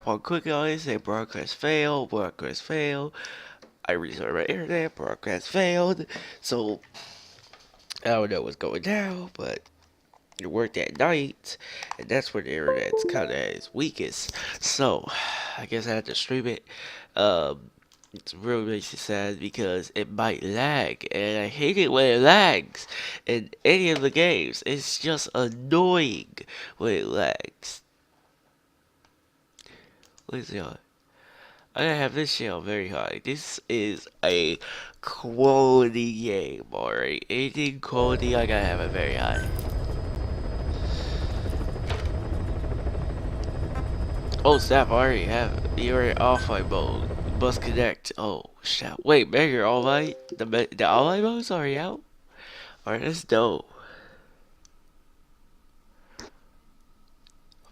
Upon clicking on it, say broadcast failed, broadcast failed. I restarted my internet, broadcast failed. So I don't know what's going down, but it worked at night, and that's when the internet's kind of at its weakest. So I guess I had to stream it. It's really makes me sad because it might lag, and I hate it when it lags in any of the games. It's just annoying when it lags. Listen, I gotta have this shit on very high. This is a quality game, alright? Anything quality, I gotta have it very high. Oh, snap, I already have it. You're in offline mode. You must connect. Oh, shit. Wait, man, you're online? The online mode's already out? Alright, that's dope.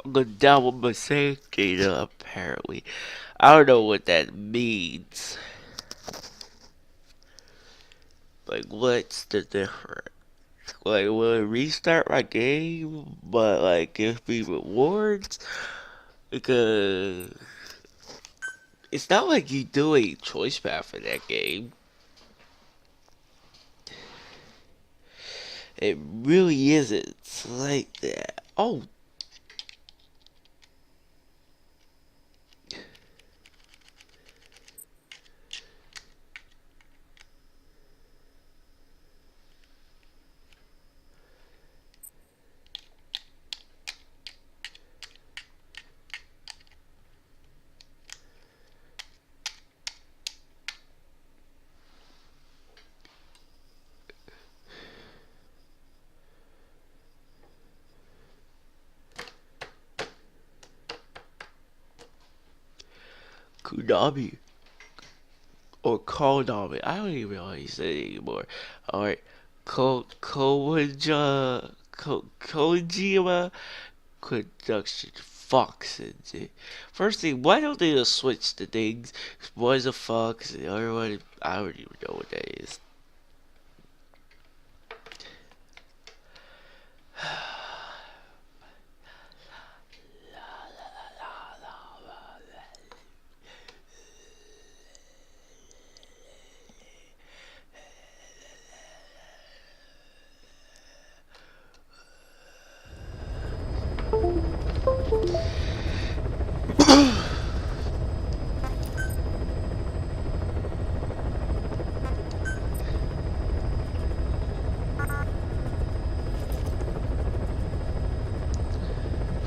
I'm gonna download my save data, apparently. I don't know what that means. Like, what's the difference? Like, will it restart my game, but, like, give me rewards? Because it's not like you do a choice path in that game. It really isn't. It's like that. Oh, Konami. Or Konami. I don't even know how you say it anymore. Alright. Kojima Production. Fox is it. First thing, why don't they just switch the things? One's a Fox, the other one, I don't even know what that is.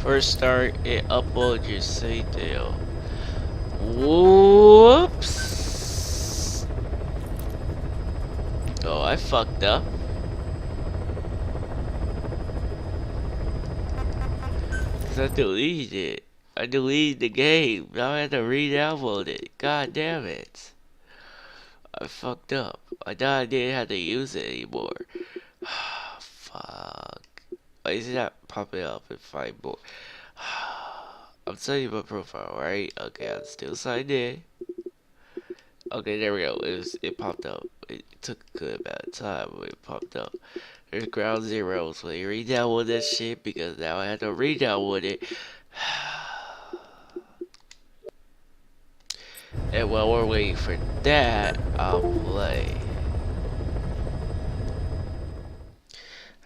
First start, it upload your save data. Whoops! Oh, I fucked up. Cause I deleted it. I deleted the game. Now I have to re-download it. God damn it. I fucked up. I thought I didn't have to use it anymore. Fuck. Why is it not popping up and find more? I'm telling you my profile, right? Okay, I'm still signed in. Okay, there we go. It popped up. It took a good amount of time, but it popped up. There's ground zero, so you re-download that shit because now I have to re-download it. And while we're waiting for that, I'll play.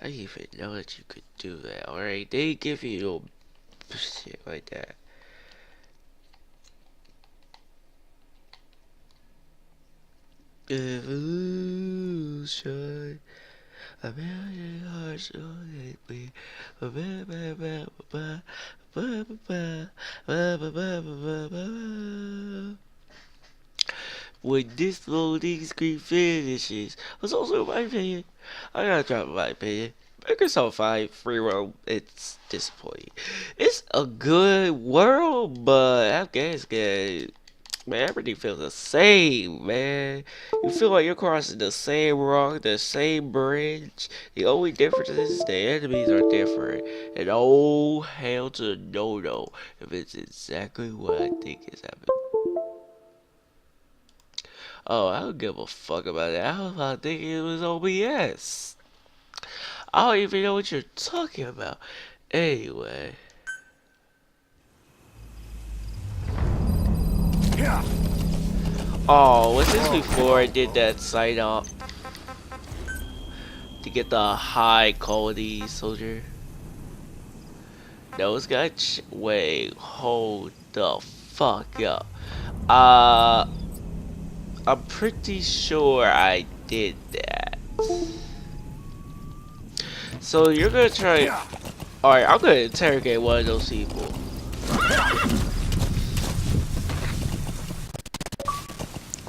I didn't even know that you could do that, alright? They give you little shit like that. Evolution. A million hearts on it. When this loading screen finishes, that's also my opinion. I gotta drop my opinion. Microsoft 5 free roam, it's disappointing. It's a good world, but Afghanistan, man, everything feels the same, man. You feel like you're crossing the same rock, the same bridge. The only difference is the enemies are different. And oh, hell to no if it's exactly what I think is happening. Oh, I don't give a fuck about that. I was about thinking it was OBS. I don't even know what you're talking about. Anyway. Oh, was this before I did that sign up to get the high quality soldier? Those guys, wait, hold the fuck up. Uh, I'm pretty sure I did that. So you're gonna try. Alright, I'm gonna interrogate one of those people.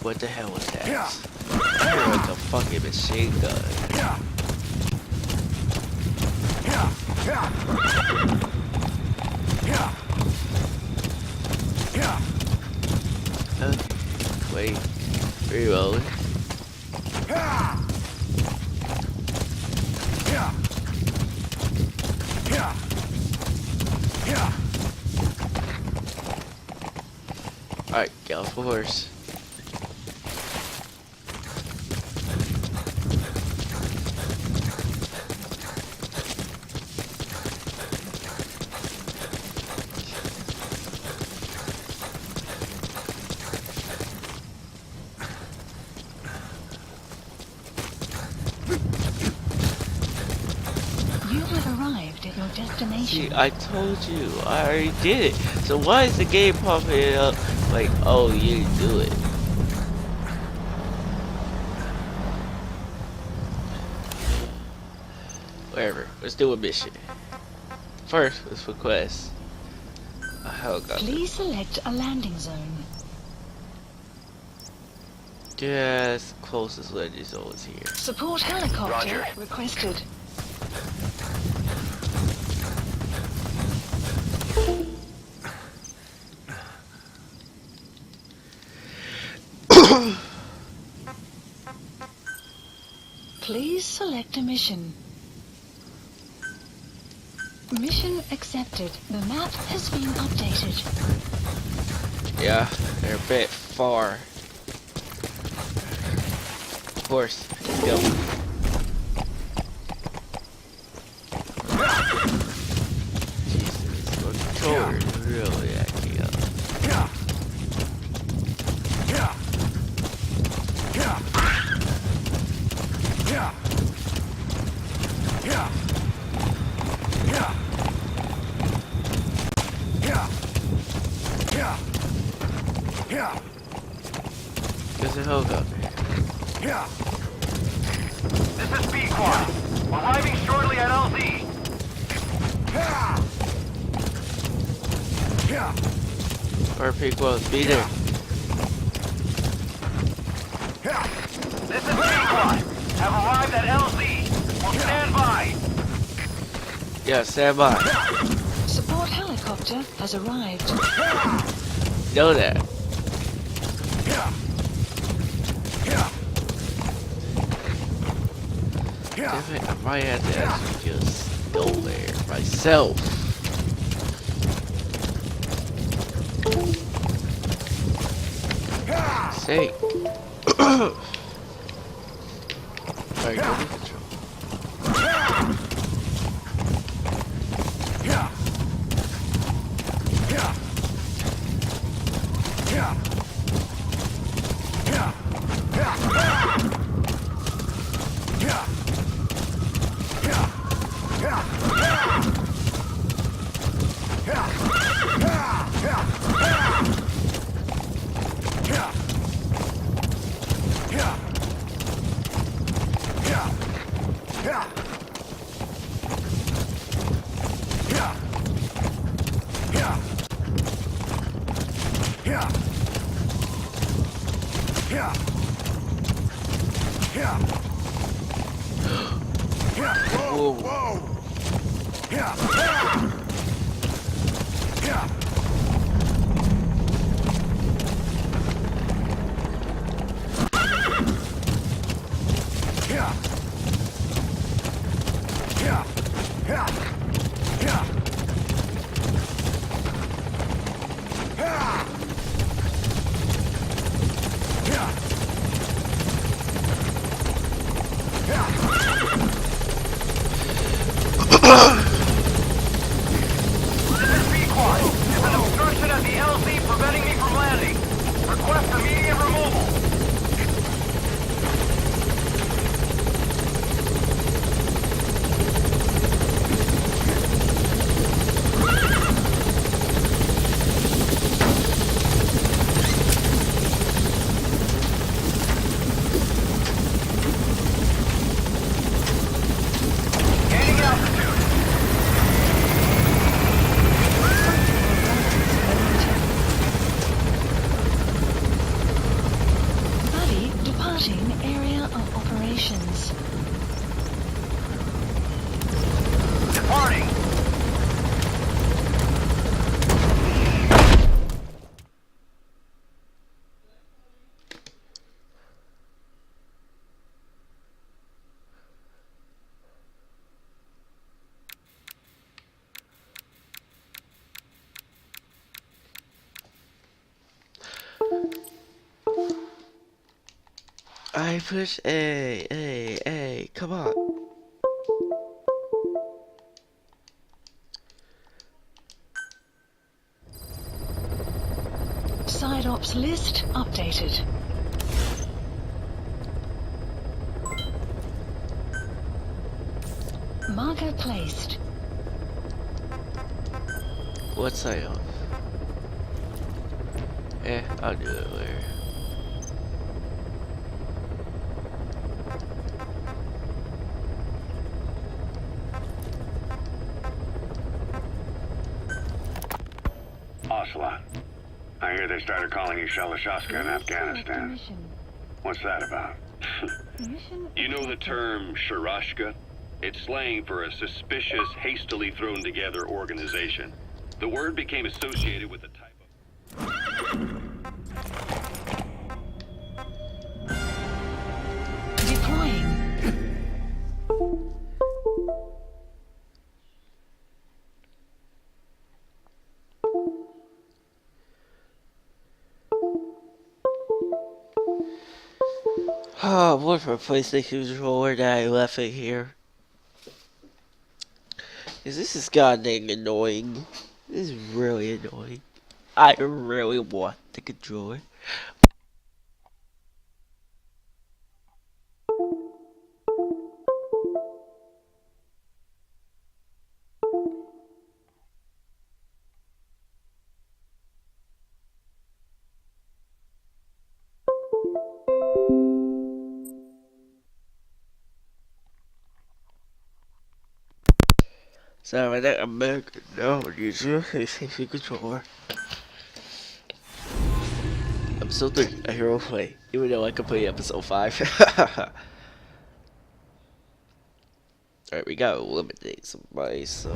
What the hell was that? Like a fucking machine gun. Wait, reload. Alright, get off the horse. Destination. See, I told you, I already did it. So why is the game popping up like, oh, you didn't do it? Whatever, let's do a mission. First, let's request a helicopter. Please select a landing zone. Yes, closest landing zone is here. Support helicopter requested. Please select a mission. Mission accepted. The map has been updated. Yeah, they're a bit far. Of course, go. Jesus, the controller is really acting up. There's a helicopter. This is B-Quad. Arriving shortly at LZ. RP quotes, be there. This is B-Quad. Have arrived at LZ. Will stand by. Yeah, stand by. Support helicopter has arrived. Know that. Damn it, I might have to actually just go there myself. Sake. Alright, go to control. I push A, A, come on. Side ops list updated. Marker placed. What side off? I'll do it later. Ocelot, I hear they started calling you Shalashaska in Afghanistan. What's that about? You know the term Sharashka? It's slang for a suspicious, hastily thrown together organization. The word became associated with a type of... Deploying. Oh, what for a PlayStation controller that I left it here? Cause this is goddamn annoying. This is really annoying. I really want the controller. So that American no user PlayStation controller. Episode 3, a hero play. Even though I can play episode 5. Alright, we gotta eliminate somebody, so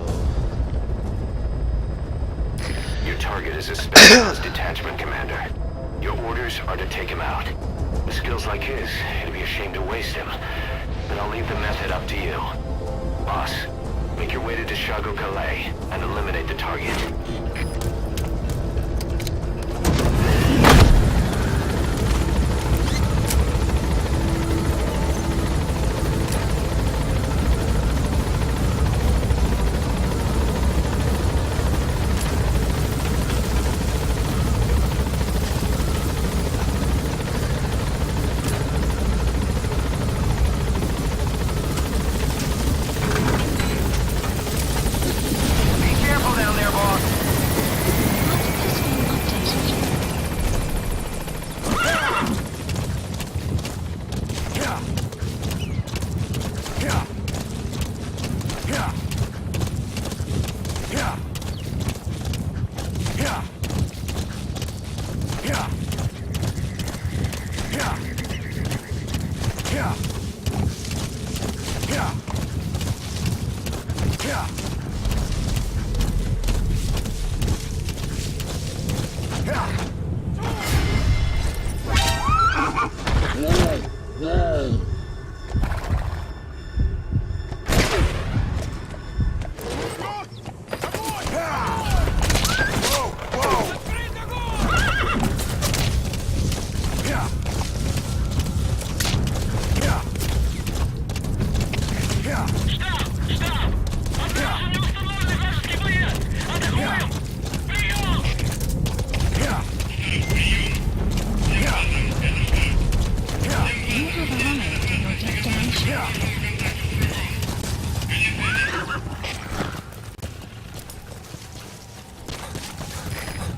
Your target is a specialized detachment commander. Your orders are to take him out. With skills like his, it'd be a shame to waste him. But I'll leave the method up to you. Boss, make your way to Deshago Calais and eliminate the target.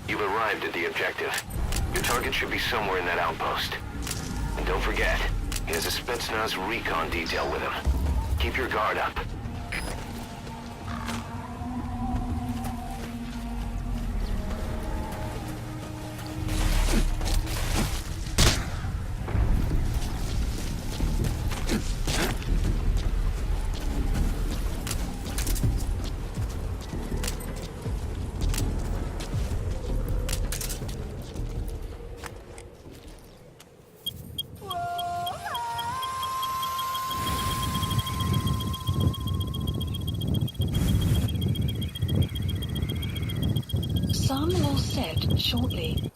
You've arrived at the objective. Your target should be somewhere in that outpost. And don't forget, he has a Spetsnaz recon detail with him. Keep your guard up. Some will set shortly.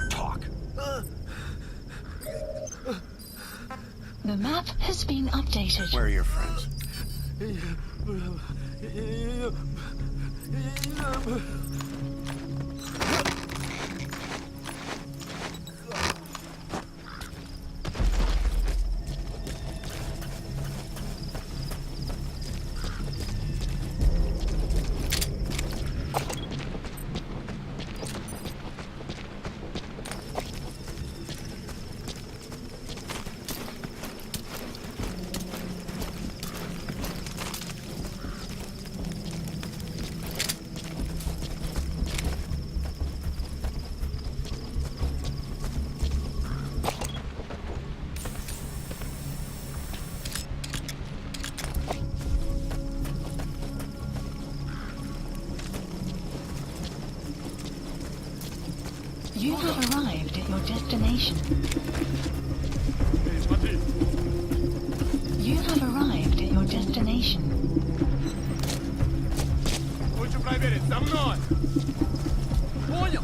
Talk. The map has been updated. Where are your friends? You have arrived at your destination. You have arrived at your destination. Хочу проверить, за мной! Понял?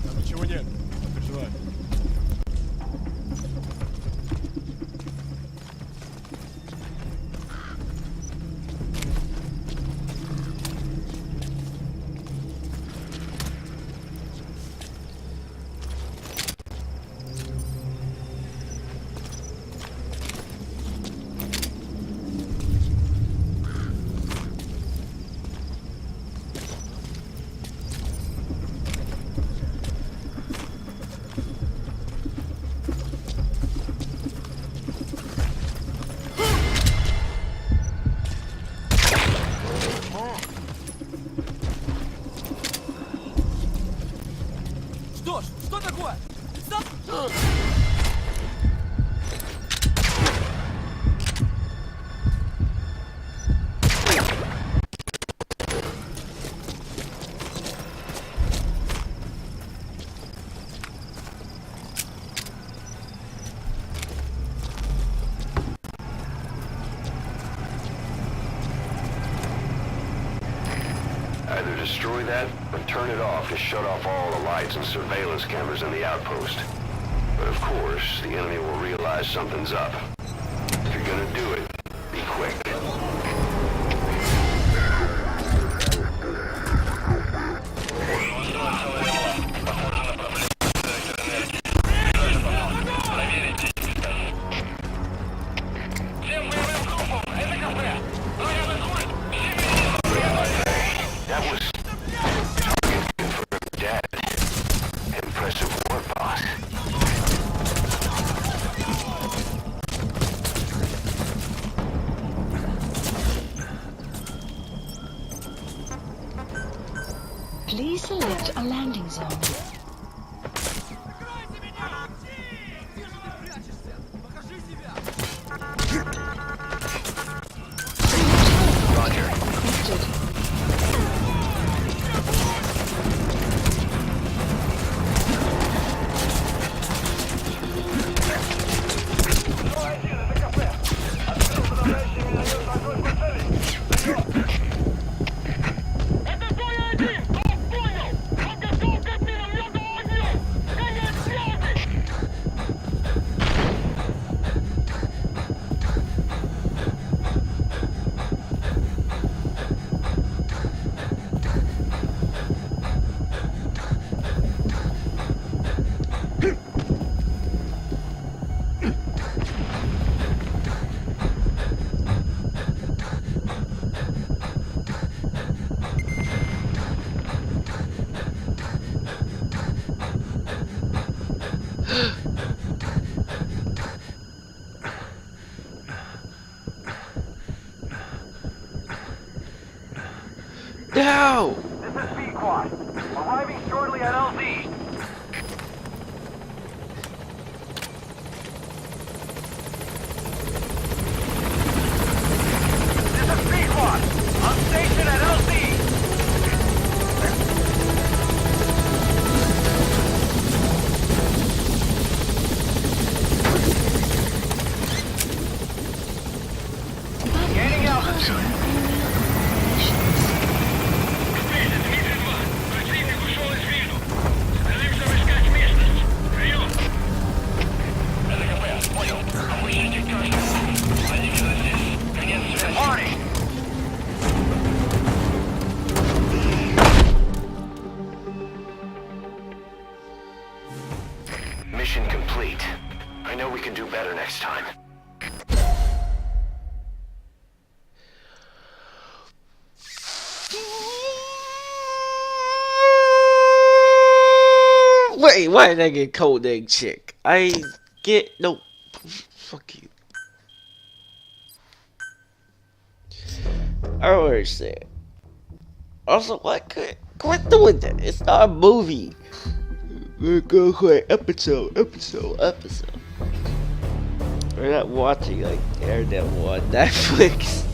Там ничего нет, не переживай. Что ж, что такое? Стоп! Either destroy that or turn it off to shut off all the lights and surveillance cameras in the outpost. But of course, the enemy will realize something's up. If you're gonna do it, be quick. That was dead. Impressive work, boss. Please select a landing zone. Закройте меня! Где же ты прячешься? Покажи себя! Roger. Encrypted. Это твой один! Он понял! Подготовка к минометному огню! Конец связи! No! This is Pequod. Arriving shortly at LZ. Mission complete. I know we can do better next time. Wait, why did I get cold egg chick? I get no. Fuck you. I don't understand. Also, quit doing that? It's not a movie. We're going for an episode. We're not watching like Daredevil on Netflix.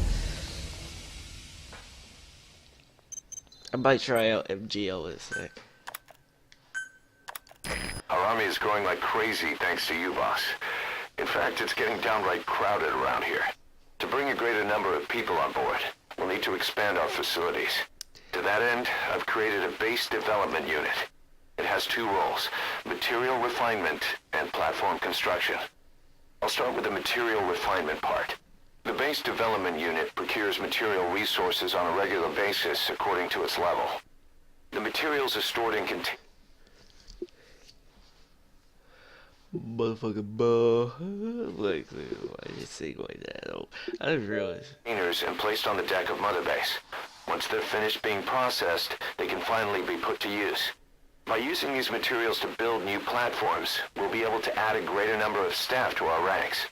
I might try out MGL in a sec. Our army is growing like crazy thanks to you, boss. In fact, it's getting downright crowded around here. To bring a greater number of people on board, we'll need to expand our facilities. To that end, I've created a base development unit. It has two roles, material refinement and platform construction. I'll start with the material refinement part. The base development unit procures material resources on a regular basis according to its level. The materials are stored in containers. Motherfucking bull. Like, why did you say like that? I didn't realize. And placed on the deck of Mother Base. Once they're finished being processed, they can finally be put to use. By using these materials to build new platforms, we'll be able to add a greater number of staff to our ranks.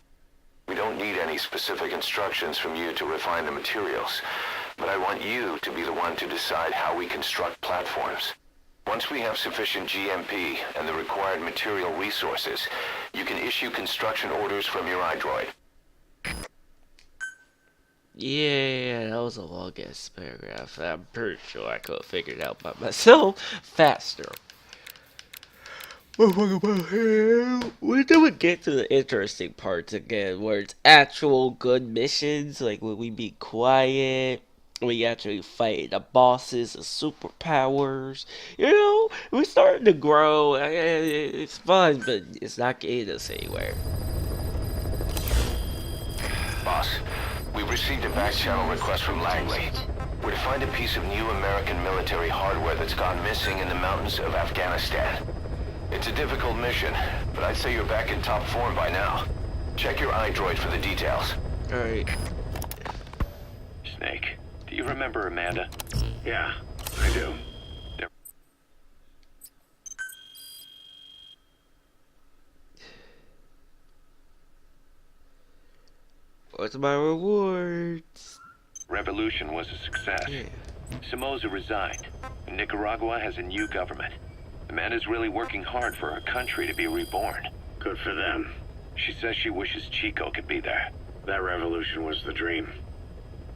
We don't need any specific instructions from you to refine the materials, but I want you to be the one to decide how we construct platforms. Once we have sufficient GMP and the required material resources, you can issue construction orders from your iDroid. Yeah, that was a long ass paragraph. I'm pretty sure I could have figured it out by myself faster. When do we get to the interesting parts again, where it's actual good missions, like when we be quiet, we actually fight the bosses, the superpowers, you know, we're starting to grow, it's fun, but it's not getting us anywhere. Boss, we've received a back channel request from Langley. We're to find a piece of new American military hardware that's gone missing in the mountains of Afghanistan. It's a difficult mission, but I'd say you're back in top form by now. Check your iDroid for the details. Alright. Snake, do you remember Amanda? Yeah, I do. What's my rewards? Revolution was a success. Yeah. Somoza resigned, and Nicaragua has a new government. Amanda's really working hard for her country to be reborn. Good for them. She says she wishes Chico could be there. That revolution was the dream.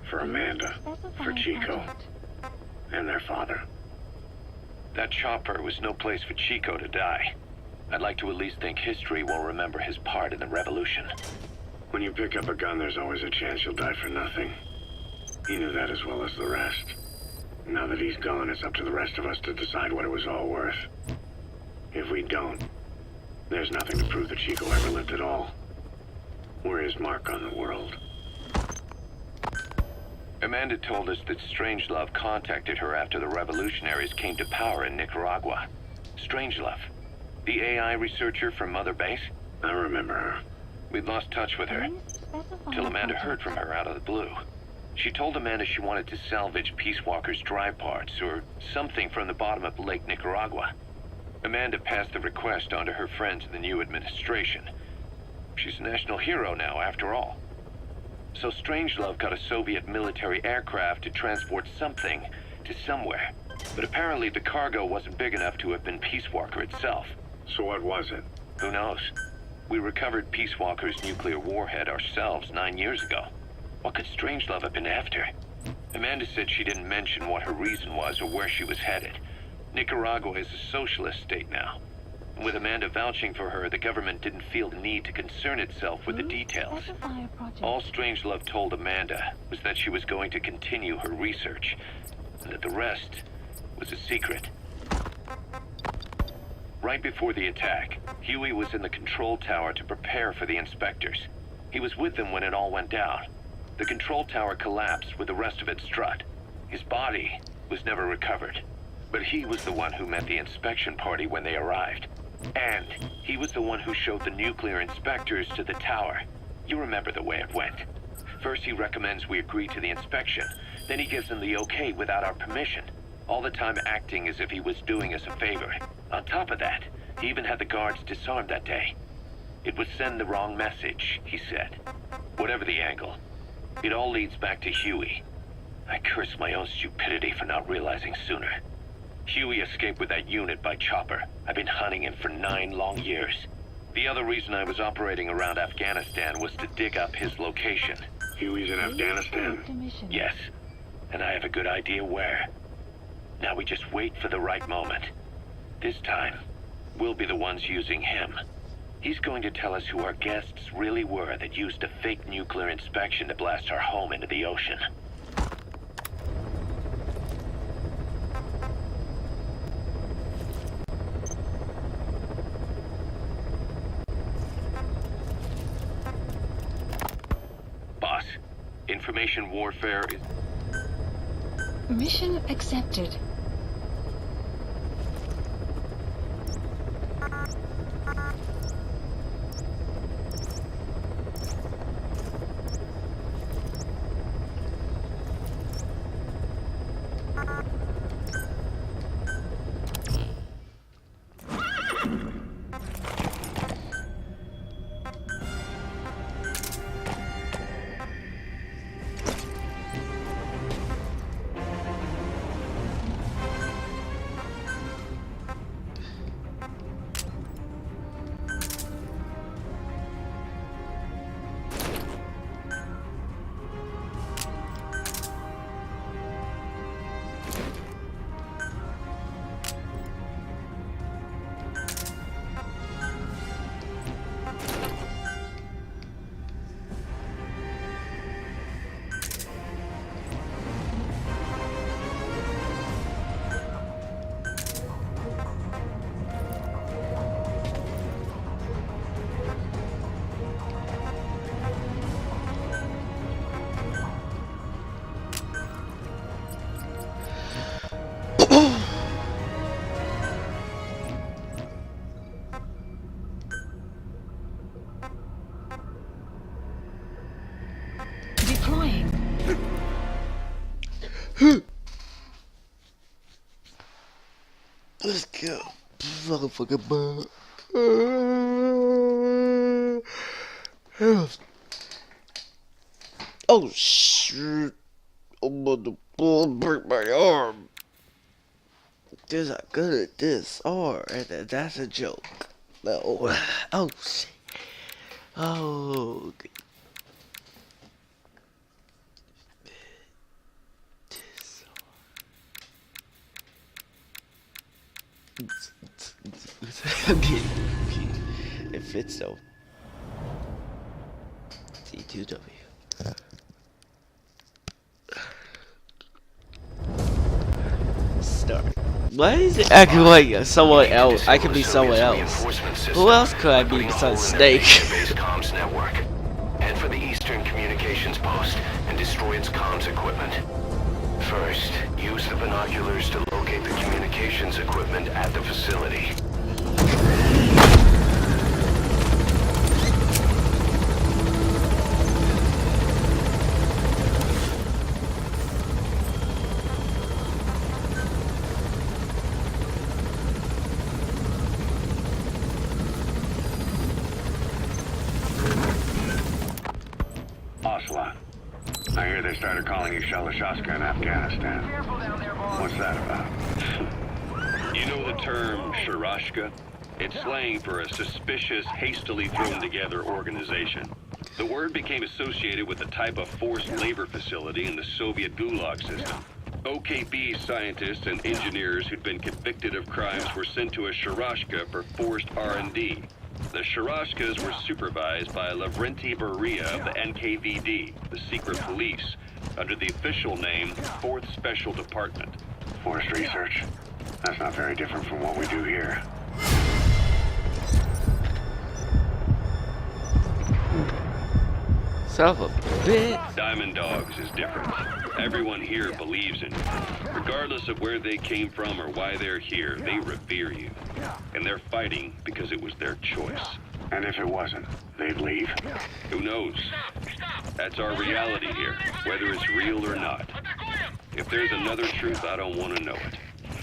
For Amanda, for Chico, and their father. That chopper was no place for Chico to die. I'd like to at least think history will remember his part in the revolution. When you pick up a gun, there's always a chance you'll die for nothing. He knew that as well as the rest. Now that he's gone, it's up to the rest of us to decide what it was all worth. If we don't, there's nothing to prove that Chico ever lived at all. We're his mark on the world. Amanda told us that Strangelove contacted her after the revolutionaries came to power in Nicaragua. Strangelove, the AI researcher from Mother Base? I remember her. We'd lost touch with her, till Amanda heard from her out of the blue. She told Amanda she wanted to salvage Peace Walker's drive parts, or something from the bottom of Lake Nicaragua. Amanda passed the request on to her friends in the new administration. She's a national hero now, after all. So Strangelove got a Soviet military aircraft to transport something to somewhere. But apparently the cargo wasn't big enough to have been Peace Walker itself. So what was it? Who knows? We recovered Peace Walker's nuclear warhead ourselves 9 years ago. What could Strangelove have been after? Amanda said she didn't mention what her reason was or where she was headed. Nicaragua is a socialist state now. And with Amanda vouching for her, the government didn't feel the need to concern itself with the details. All Strangelove told Amanda was that she was going to continue her research, and that the rest was a secret. Right before the attack, Huey was in the control tower to prepare for the inspectors. He was with them when it all went down. The control tower collapsed with the rest of it struck. His body was never recovered, but he was the one who met the inspection party when they arrived. And He was the one who showed the nuclear inspectors to the tower. You remember the way it went. First he recommends we agree to the inspection, then he gives them the okay without our permission, all the time acting as if he was doing us a favor. On top of that, he even had the guards disarmed that day. It would send the wrong message, he said. Whatever the angle, it all leads back to Huey. I curse my own stupidity for not realizing sooner. Huey escaped with that unit by chopper. I've been hunting him for 9 long years. The other reason I was operating around Afghanistan was to dig up his location. Huey's in Afghanistan. Commission. Yes, and I have a good idea where. Now we just wait for the right moment. This time, we'll be the ones using him. He's going to tell us who our guests really were that used a fake nuclear inspection to blast our home into the ocean. Boss, information warfare is... Mission accepted. Deploying. Let's go. Motherfucking bug. Oh shit. I'm on the ball, break my arm. They're not good at this, or that's a joke. No. Oh shit. Oh. I'm getting confused. It fits though. C2W. Start. Why is it acting like someone else? I could be someone else. Who else could I be besides Snake? Base comms network. Head for the eastern communications post and destroy its comms equipment. First, use the binoculars to locate the communications equipment at the facility. Ocelot. I hear they started calling you Shalashaska in Afghanistan. What's that about? You know the term Sharashka? It's slang for a suspicious, hastily thrown together organization. The word became associated with a type of forced labor facility in the Soviet Gulag system. OKB scientists and engineers who'd been convicted of crimes were sent to a Sharashka for forced R&D. The Sharashkas were supervised by Lavrenti Beria of the NKVD, the secret police, under the official name 4th Special Department. Forced research. That's not very different from what we do here. Son of a bitch. Diamond Dogs is different. Everyone here believes in you. Regardless of where they came from or why they're here, they revere you. And they're fighting because it was their choice. And if it wasn't, they'd leave. Who knows? That's our reality here, whether it's real or not. If there's another truth, I don't want to know it.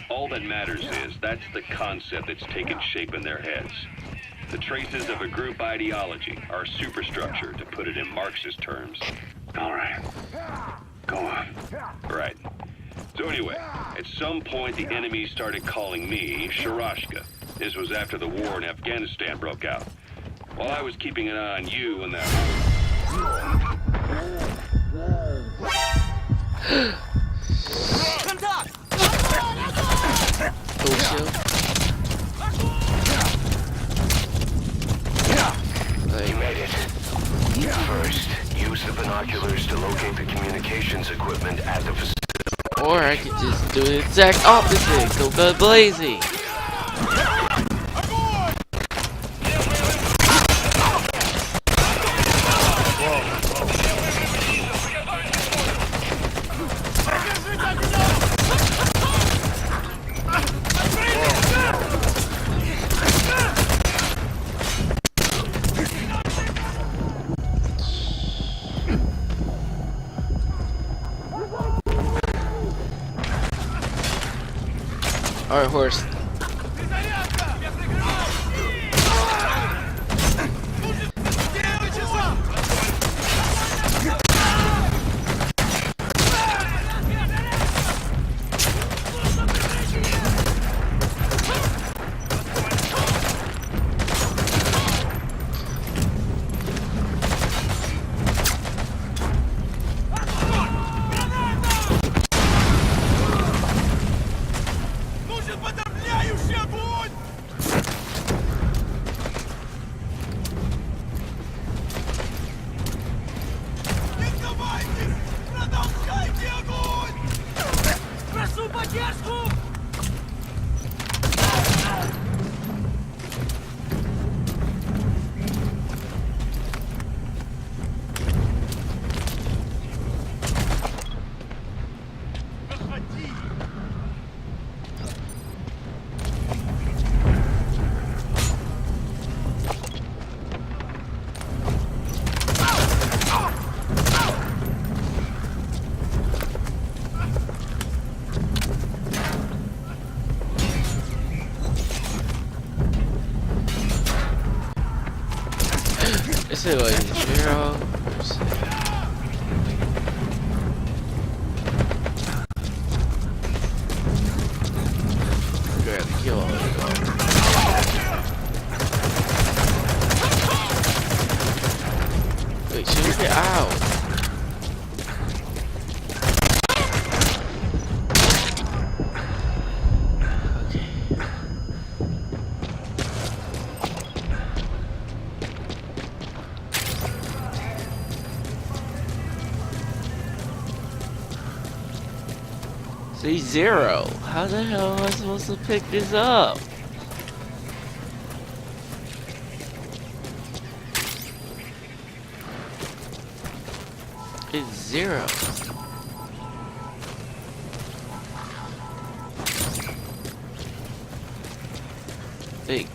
All that matters is that's the concept that's taken shape in their heads. The traces of a group ideology, our superstructure, to put it in Marxist terms. All right. Go on. Right. So anyway, at some point the enemy started calling me Sharashka. This was after the war in Afghanistan broke out. While I was keeping an eye on you and that... You made it. First, use the binoculars to locate the communications equipment at the facility. Or I could just do the exact opposite. Go blazing. Alright, horse. Is it like 0%? Grab the kill all of them. Wait, should we get out? See, 0. How the hell am I supposed to pick this up? It's 0. Think.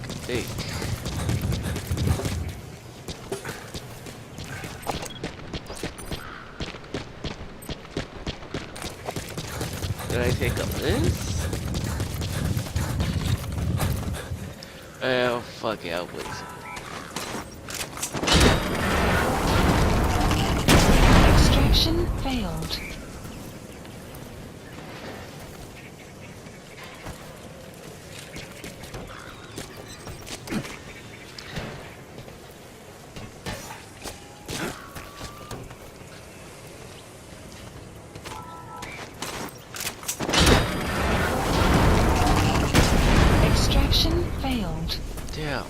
Did I take up this? Oh, fuck it, I'll wait. Extraction failed. Extraction failed. Damn.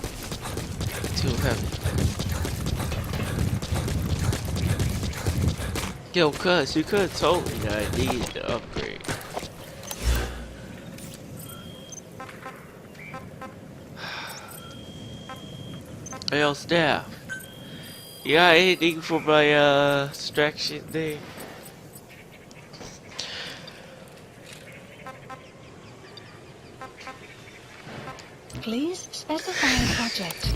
Too heavy. Yo, cuz, you could've told me that I needed the upgrade. Hey, yo, staff. You got anything for my, extraction thing? Please specify a project.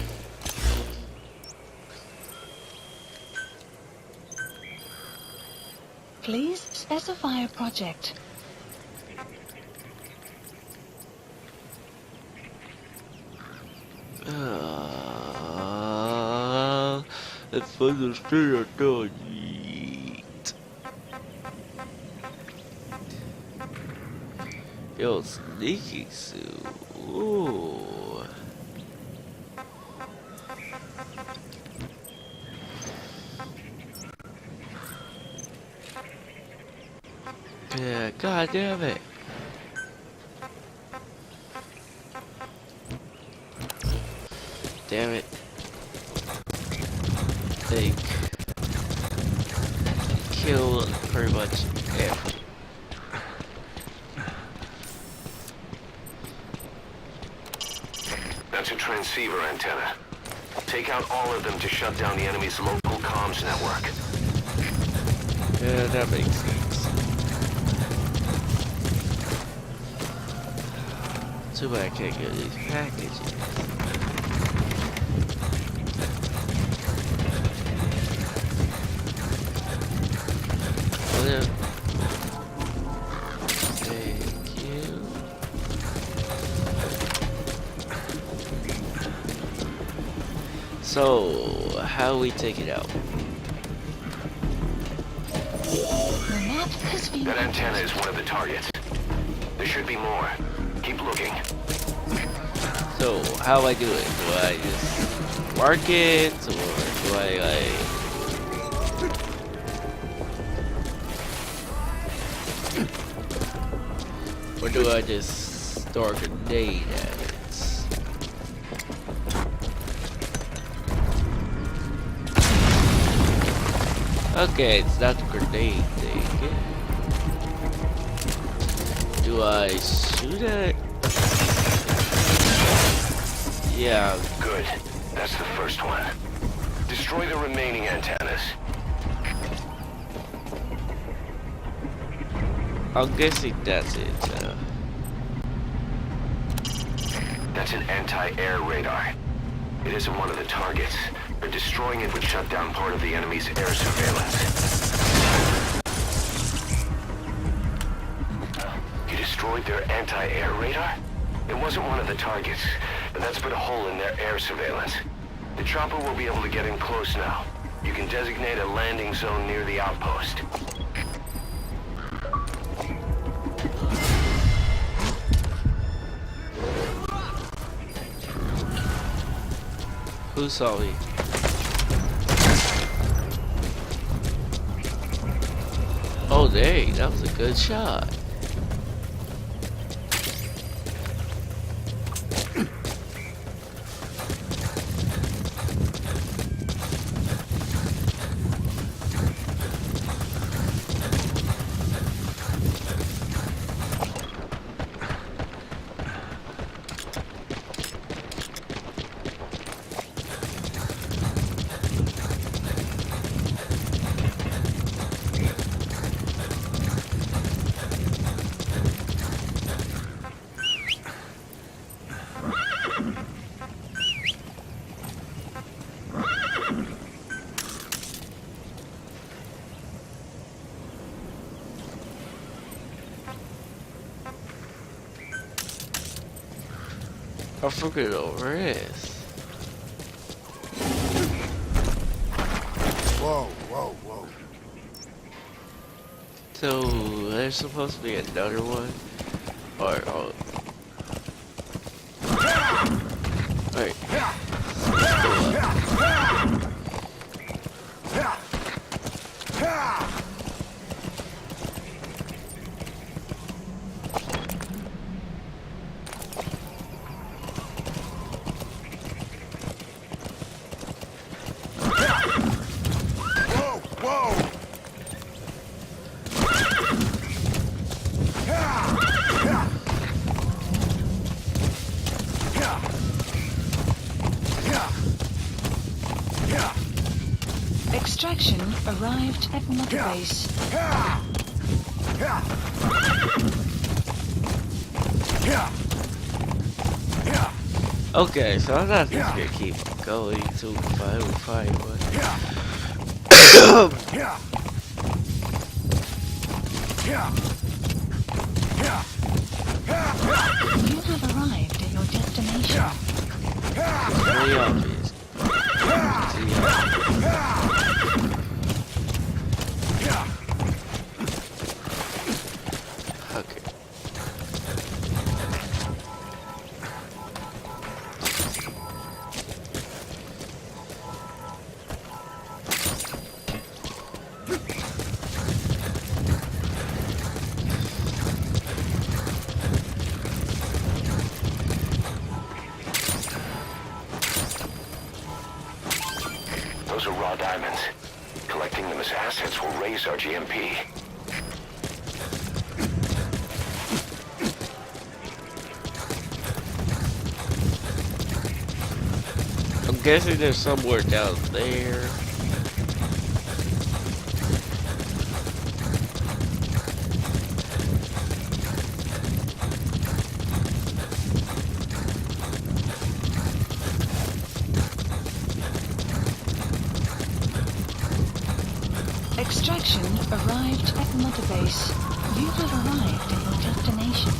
Please specify a project. It's for the street I don't eat. Yo, sneaky suit. Ooh. Yeah, god damn it. Damn it. They kill pretty much everything. That's a transceiver antenna. Take out all of them to shut down the enemy's local comms network. Yeah, that makes sense. Too bad I can't get these packages. Well, thank you. So, how we take it out? The map has been That antenna is one of the targets. There should be more. Keep looking. So, how do I do it? Do I just mark it, or do I like... Or do I just throw a grenade at it? Okay, it's not the grenade thing. Do I shoot it? Yeah. Good. That's the first one. Destroy the remaining antennas. I'm guessing that's it. That's an anti-air radar. It isn't one of the targets, but destroying it would shut down part of the enemy's air surveillance. You destroyed their anti-air radar? It wasn't one of the targets, and that's put a hole in their air surveillance. The chopper will be able to get in close now. You can designate a landing zone near the outpost. Who saw me? Oh dang, that was a good shot. I forget over this. Whoa, whoa, whoa. So there's supposed to be another one, or oh, wait. Extraction arrived at Mother Base. Okay, so I'm not just gonna keep going to the final fight, but You have arrived at your destination. it's very obvious. Okay. Those are raw diamonds. Collecting them as assets will raise our GMP. I'm guessing there's somewhere down there. Extraction arrived at Mother Base. You have arrived at your destination.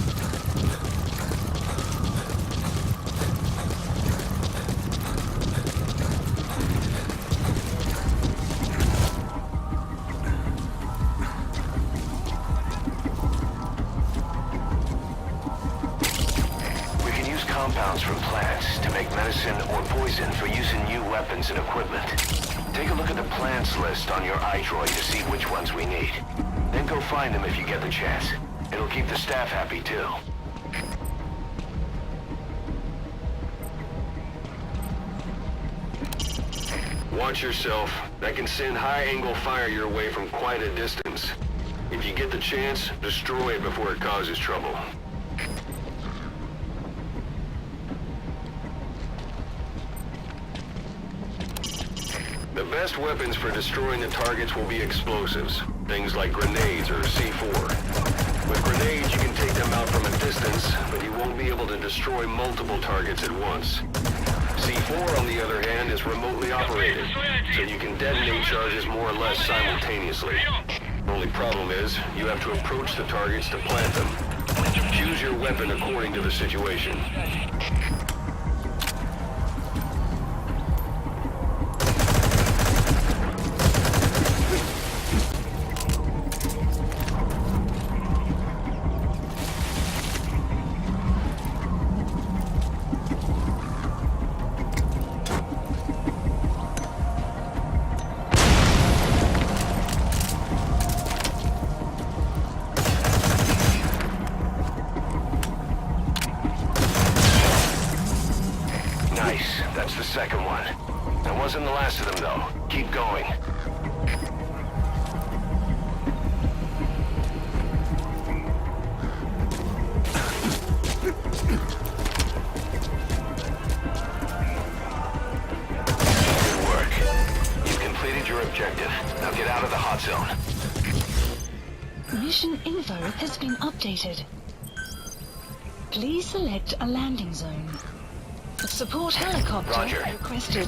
We can use compounds from plants to make medicine or poison for use in new weapons and equipment. Take a look at the plants list on your iDroid to see which ones we need. Then go find them if you get the chance. It'll keep the staff happy too. Watch yourself. That can send high-angle fire your way from quite a distance. If you get the chance, destroy it before it causes trouble. The best weapons for destroying the targets will be explosives. Things like grenades or C4. With grenades, you can take them out from a distance, but you won't be able to destroy multiple targets at once. C4, on the other hand, is remotely operated, so you can detonate charges more or less simultaneously. Only problem is, you have to approach the targets to plant them. Choose your weapon according to the situation. Nice. That's the second one. That wasn't the last of them, though. Keep going. Good work. You've completed your objective. Now get out of the hot zone. Mission info has been updated. Please select a landing zone. A support helicopter Roger. requested.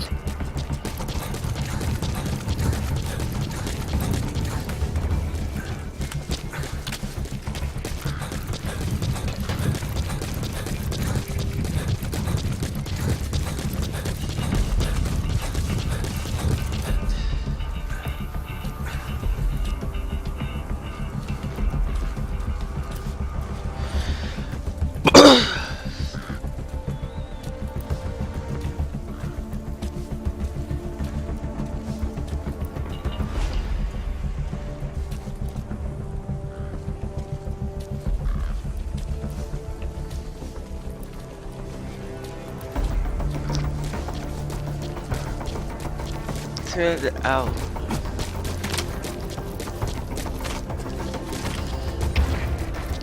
Turn it out.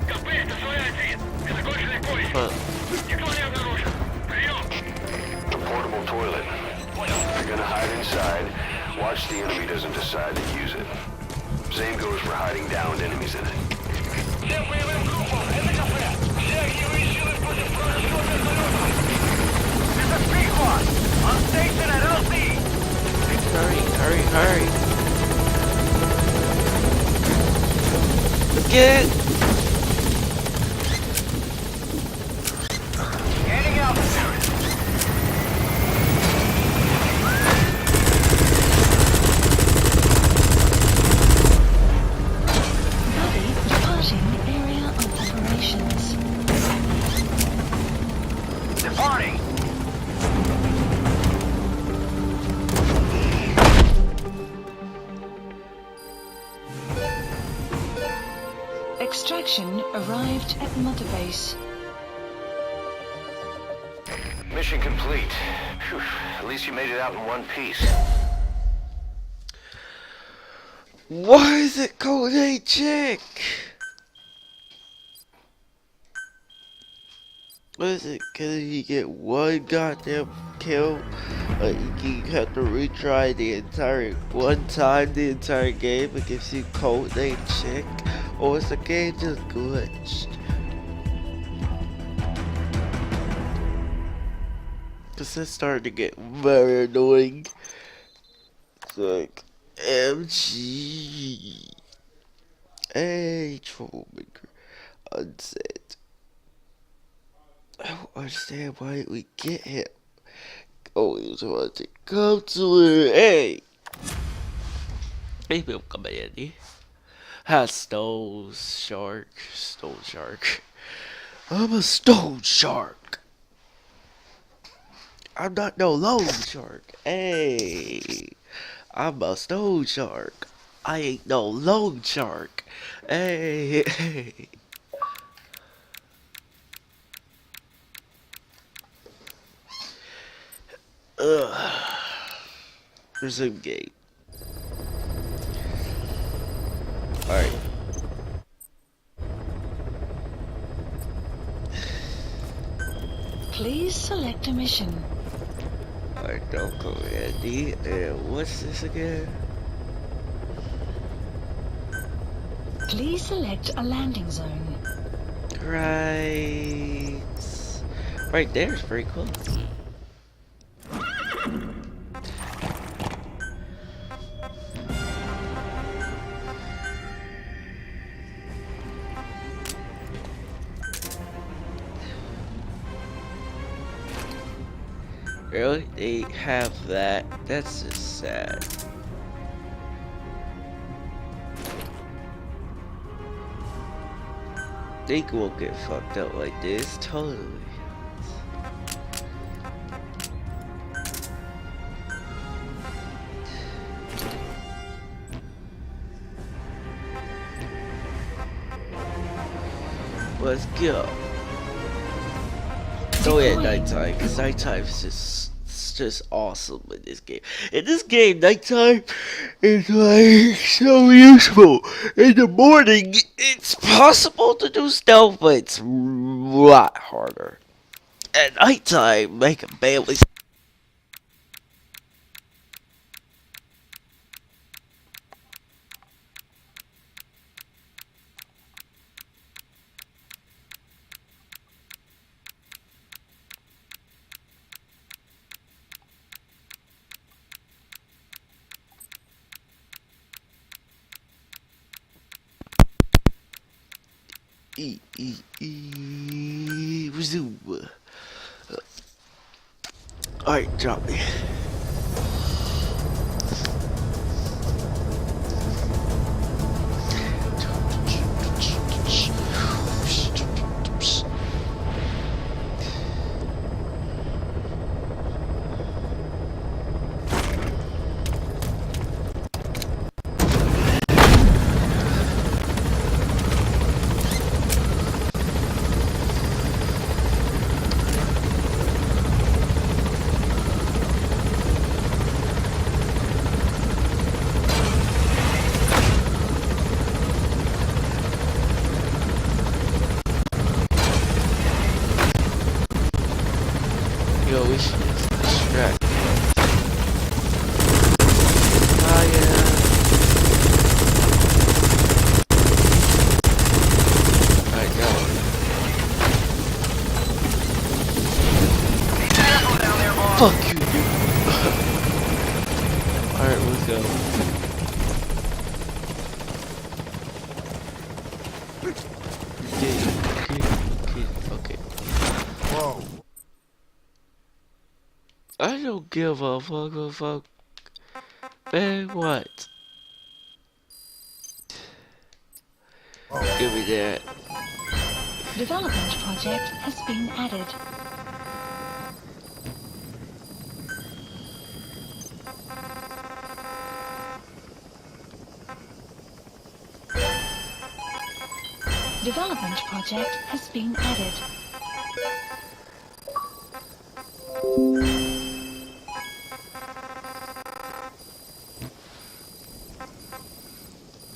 КП, это своя один. Незаконченный поезд. But Никто не обнаружен. Прием. A portable toilet. If you're gonna hide inside, watch the enemy doesn't decide to use it. Same goes for hiding downed enemies in it. Всем боевым группам, это КП. Все огневые силы против вражеского вертолета. squad. On station at LC. Hurry, hurry, hurry. Let's get it. Gaining altitude. Buddy departing area of operations. Departing. Extraction arrived at Mother Base. Mission complete. Phew, at least you made it out in one piece. Why is it called a chick? What is it? Can you get one goddamn kill? Like you have to retry the entire the entire game. It gives you code name chick, or is the game just glitched? Cause it's starting to get very annoying. It's like MG. Hey, troublemaker. Unsaid. I don't understand why we get him. Oh, he was wanting to come to her. Hey! Maybe I'm coming in. Ha, stone shark. Stone shark. I'm a stone shark. I'm not no loan shark. Hey! I'm a stone shark. I ain't no loan shark. Hey! Hey! Resume game. Alright. Please select a mission. Alright, don't go Andy. And what's this again? Please select a landing zone. Right. Right there's pretty cool. Really? They have that? That's just sad. They won't get fucked up like this, totally. Let's go. Oh yeah, nighttime, because nighttime is just awesome in this game. In this game, nighttime is like so useful. In the morning, it's possible to do stealth, but it's a lot harder. At nighttime, make a barely. Resume. Alright, drop me. go. Okay. Whoa. I don't give a fuck. Man, what? Give me that. Development project has been added. Development project has been added.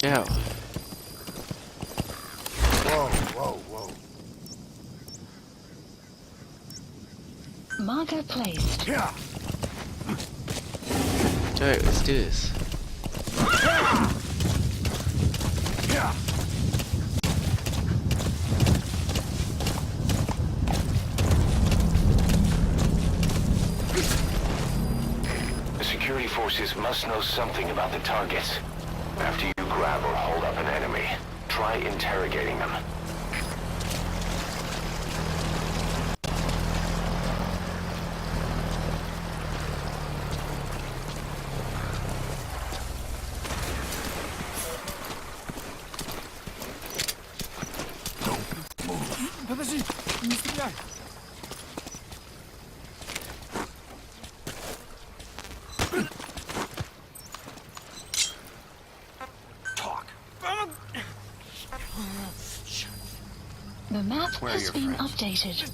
Ow. Whoa. Marker placed. Yeah. Alright, let's do this. Yeah. The security forces must know something about the targets. After you grab or hold up an enemy, try interrogating them. Подожди, не стреляй. The map Where are has your been friends? updated.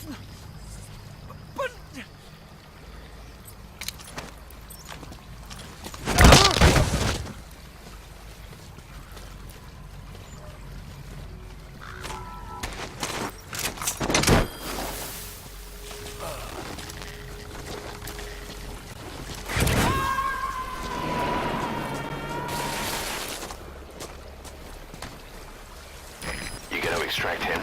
You gotta extract him.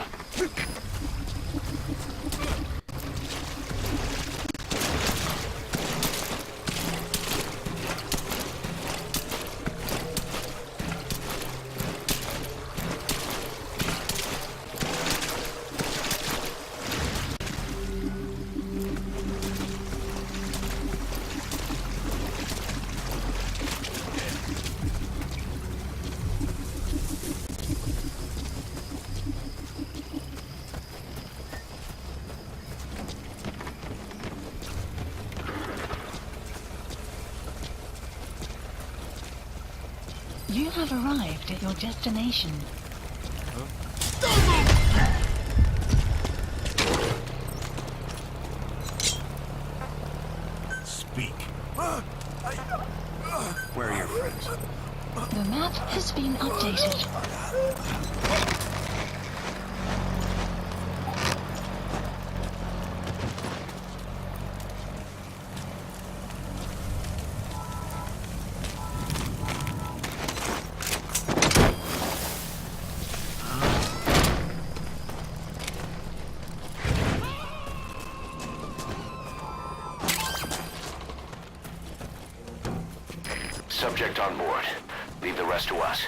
You have arrived at your destination. Speak. Where are your friends? The map has been updated. Subject on board. Leave the rest to us.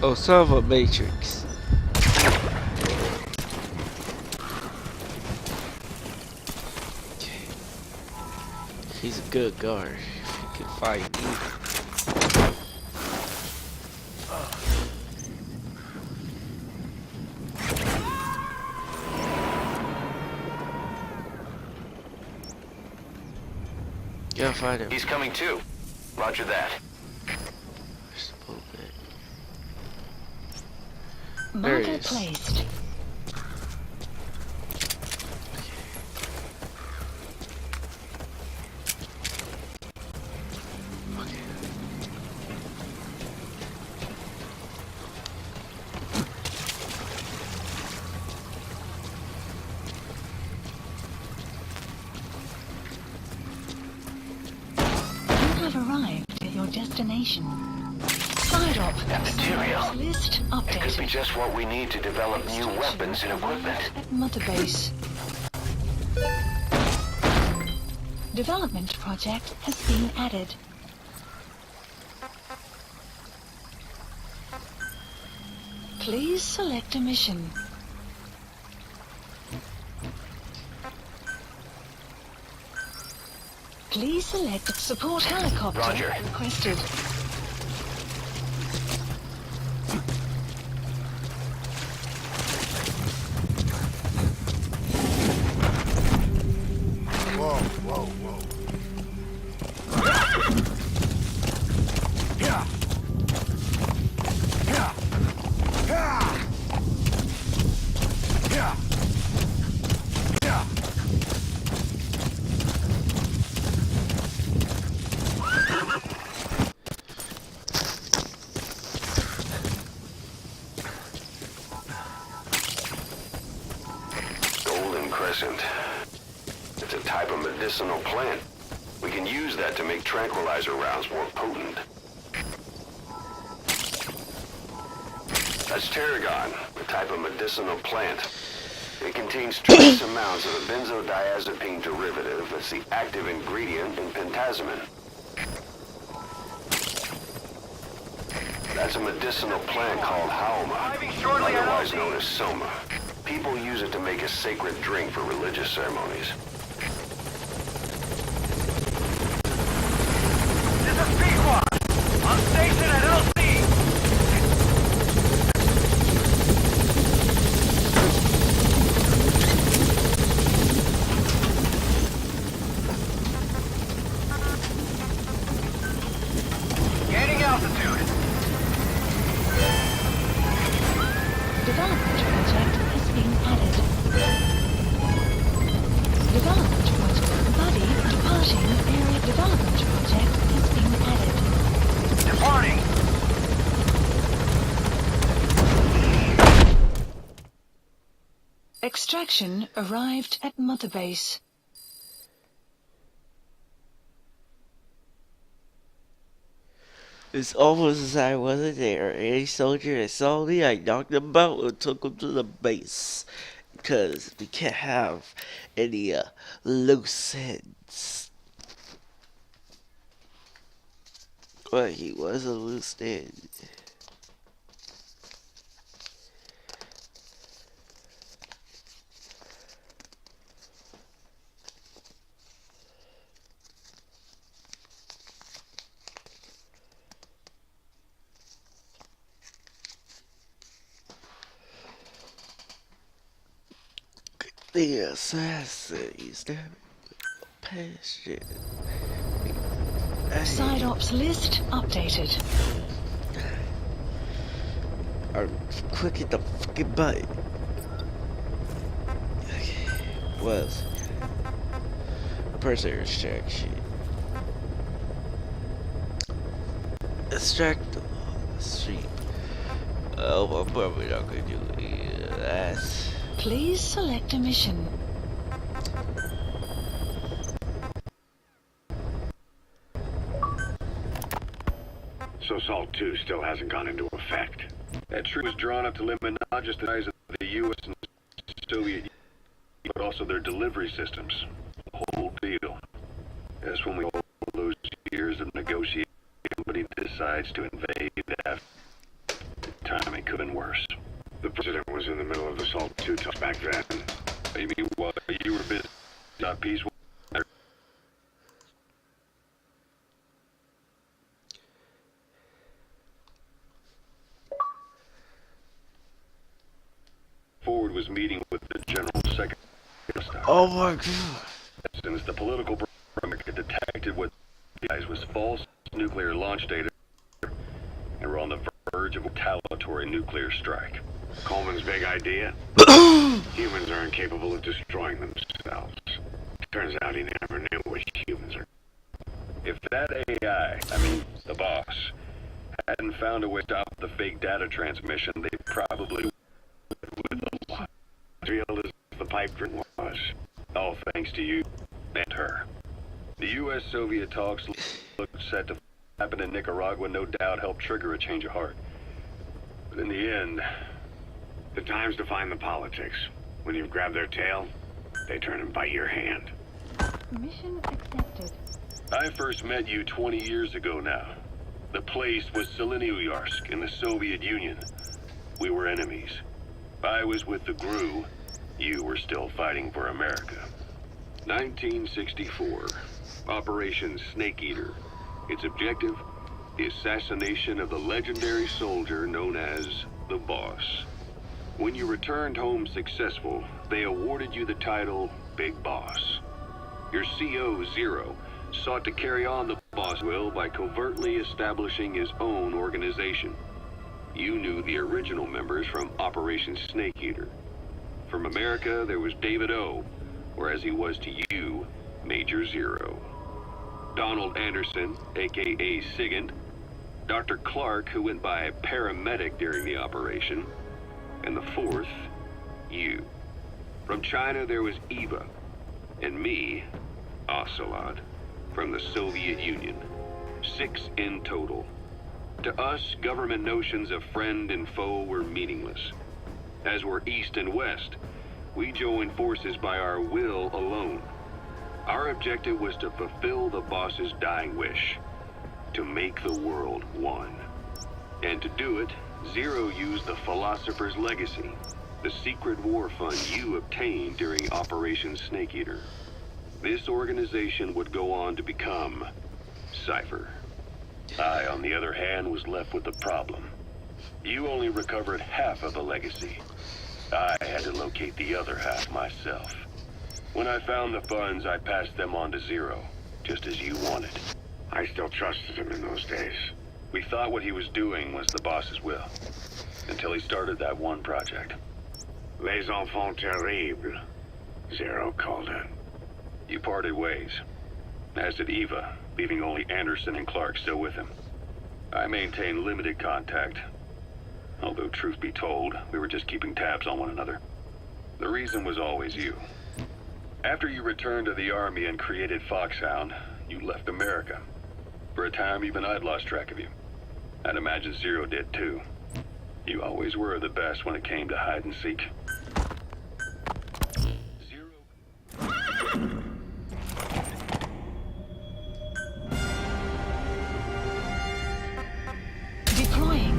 Oh, son of a Matrix. Okay. He's a good guard. He can fight me. Gotta find him. He's coming too. Roger that. Where's the boat at? There he Marker is. placed. arrived at your destination. Side op. That material. List It could be updated. just what we need to develop new weapons and equipment. At Mother Base. Development project has been added. Please select a mission. Please select support helicopter Roger. requested. Whoa, whoa, whoa. Yeah. Yeah. Yeah. Yeah. Yeah. Golden Crescent. It's a type of medicinal plant. We can use that to make tranquilizer rounds more potent. That's tarragon, a type of medicinal plant. It contains trace amounts of a benzodiazepine derivative that's the active ingredient in pentazimine. That's a medicinal plant called haoma, otherwise known as soma. People use it to make a sacred drink for religious ceremonies. This is Pequod. On station at LC. Gaining altitude. Development project has been added. Development project. Buddy departing area. Development project has been added. Departing. Extraction arrived at Mother Base. It's almost as I wasn't there. Any soldier that saw me, I knocked them out and took them to the base. Because we can't have any loose ends. But he was a loose end. The assassins, damn it. Passion. Side ops list updated. I'm clicking the fucking button. Okay. What else? Person extraction. Extract the sheep. Oh, I'm probably not gonna do it. That's. Please select a mission. So Salt 2 still hasn't gone into effect. That tree was drawn up to limit not just the size of the U.S. and Soviet Union, but also their delivery systems. The whole deal. That's when we all those years of negotiating, somebody decides to invade after the timing could have been worse. The president was in the middle of the Salt 2 talks back then. Maybe while you were busy, not peaceful. Ford was meeting with the general secretary. Oh my god. Since the political America detected what guys was false nuclear launch data and were on the verge of a retaliatory nuclear strike. Coleman's big idea? Humans are incapable of destroying themselves. Turns out he never knew what humans are. If that AI, the boss, hadn't found a way to stop the fake data transmission, they probably would have Real as the pipe dream was. all thanks to you and her. The U.S.-Soviet talks looked set to happen in Nicaragua no doubt helped trigger a change of heart. But in the end, The time's to find the politics. When you've grabbed their tail, they turn and bite your hand. Mission accepted. I first met you 20 years ago now. The place was Selenouyarsk in the Soviet Union. We were enemies. I was with the GRU. You were still fighting for America. 1964. Operation Snake Eater. Its objective? The assassination of the legendary soldier known as the Boss. When you returned home successful, they awarded you the title Big Boss. Your CO, Zero, sought to carry on the Boss will by covertly establishing his own organization. You knew the original members from Operation Snake Eater. From America, there was David O, whereas he was to you, Major Zero. Donald Anderson, aka Sigint, Dr. Clark, who went by paramedic during the operation, and the fourth, you. From China, there was Eva, and me, Ocelot, from the Soviet Union. 6 in total. To us, government notions of friend and foe were meaningless. As were East and West, we joined forces by our will alone. Our objective was to fulfill the boss's dying wish, to make the world one. And to do it, Zero used the Philosopher's Legacy, the secret war fund you obtained during Operation Snake Eater. This organization would go on to become Cypher. I, on the other hand, was left with the problem. You only recovered half of the legacy. I had to locate the other half myself. When I found the funds, I passed them on to Zero, just as you wanted. I still trusted him in those days. We thought what he was doing was the boss's will, until he started that one project. Les enfants terribles, Zero called it. You parted ways, as did Eva, leaving only Anderson and Clark still with him. I maintained limited contact, although truth be told, we were just keeping tabs on one another. The reason was always you. After you returned to the Army and created Foxhound, you left America. For a time, even I'd lost track of you. I'd imagine Zero did too. You always were the best when it came to hide and seek. Deploying.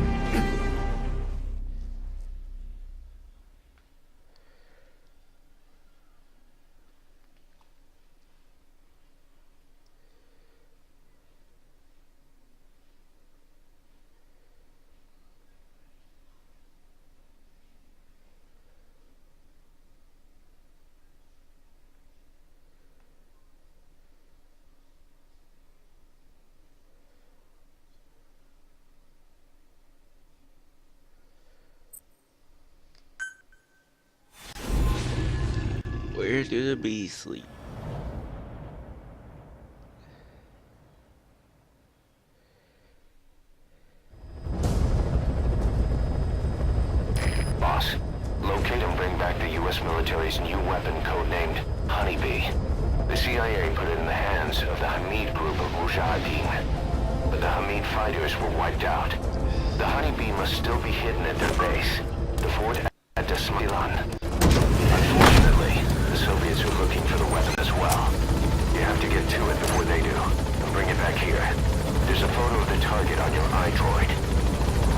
Where do the bees sleep? Boss, locate and bring back the U.S. military's new weapon codenamed Honeybee. The CIA put it in the hands of the Hamid group of Mujahideen. But the Hamid fighters were wiped out. The Honeybee must still be hidden at their base, the fort at Desmilan. Unfortunately, the Soviets are looking for the weapon as well. You have to get to it before they do, and bring it back here. There's a photo of the target on your iDroid.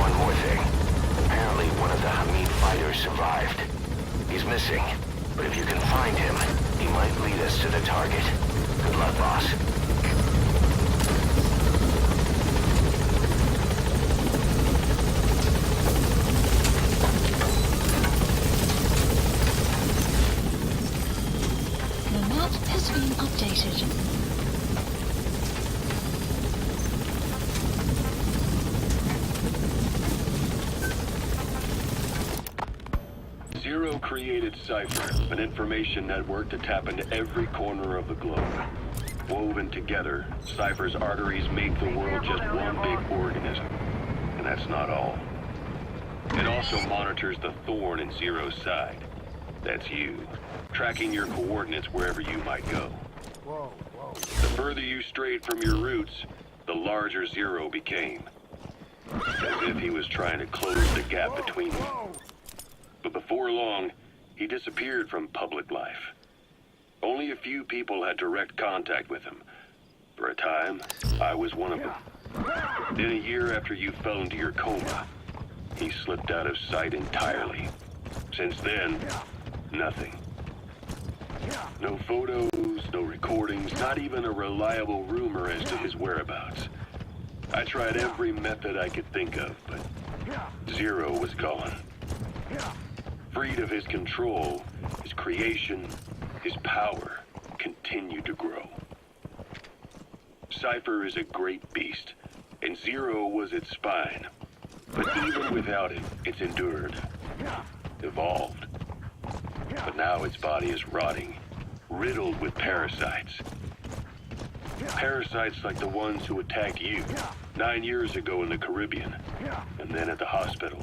One more thing. Apparently, one of the Hamid fighters survived. He's missing, but if you can find him, he might lead us to the target. Good luck, boss. The map has been updated. Zero created Cypher, an information network to tap into every corner of the globe. Woven together, Cypher's arteries make the world just one big organism. And that's not all. It also monitors the thorn in Zero's side. That's you, tracking your coordinates wherever you might go. Whoa, whoa. The further you strayed from your roots, the larger Zero became. As if he was trying to close the gap between them. But before long, he disappeared from public life. Only a few people had direct contact with him. For a time, I was one of them. Then a year after you fell into your coma, he slipped out of sight entirely. Since then, nothing. No photos, no recordings, not even a reliable rumor as to his whereabouts. I tried every method I could think of, but Zero was gone. Freed of his control, his creation, his power continued to grow. Cypher is a great beast, and Zero was its spine. But even without it, it's endured, evolved. But now its body is rotting, riddled with parasites. Parasites like the ones who attacked you 9 years ago in the Caribbean, and then at the hospital.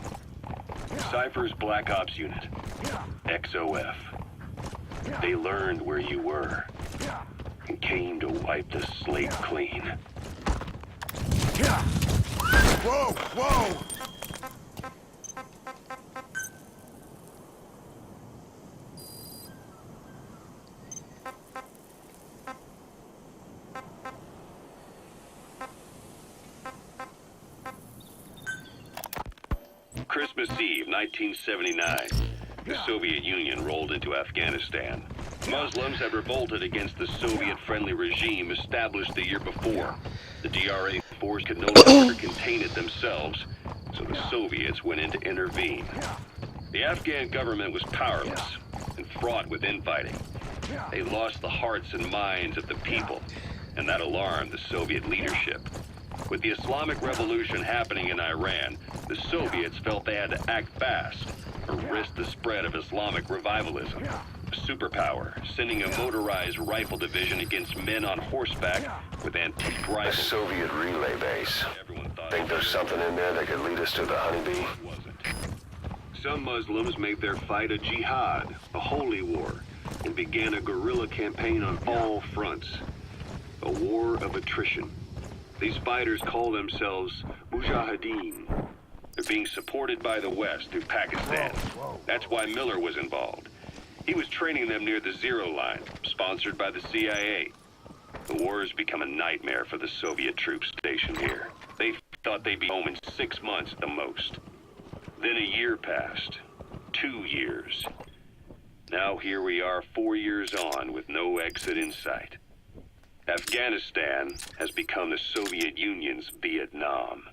Cypher's Black Ops unit, XOF. They learned where you were, and came to wipe the slate clean. Whoa, whoa! Christmas Eve, 1979. The Soviet Union rolled into Afghanistan. Muslims had revolted against the Soviet-friendly regime established the year before. The DRA force could no longer contain it themselves, so the Soviets went in to intervene. The Afghan government was powerless and fraught with infighting. They lost the hearts and minds of the people, and that alarmed the Soviet leadership. With the Islamic Revolution happening in Iran, the Soviets felt they had to act fast or risk the spread of Islamic revivalism. A superpower, sending a motorized rifle division against men on horseback with antique A rifles. Soviet relay base. Everyone thought Think there's something in there that could lead us to the honeybee? it wasn't. Some Muslims made their fight a jihad, a holy war, and began a guerrilla campaign on all fronts. A war of attrition. These fighters call themselves Mujahideen. They're being supported by the West through Pakistan. That's why Miller was involved. He was training them near the Zero Line, sponsored by the CIA. The war has become a nightmare for the Soviet troops stationed here. They thought they'd be home in 6 months at the most. Then a year passed. 2 years. Now here we are 4 years on with no exit in sight. Afghanistan has become the Soviet Union's Vietnam.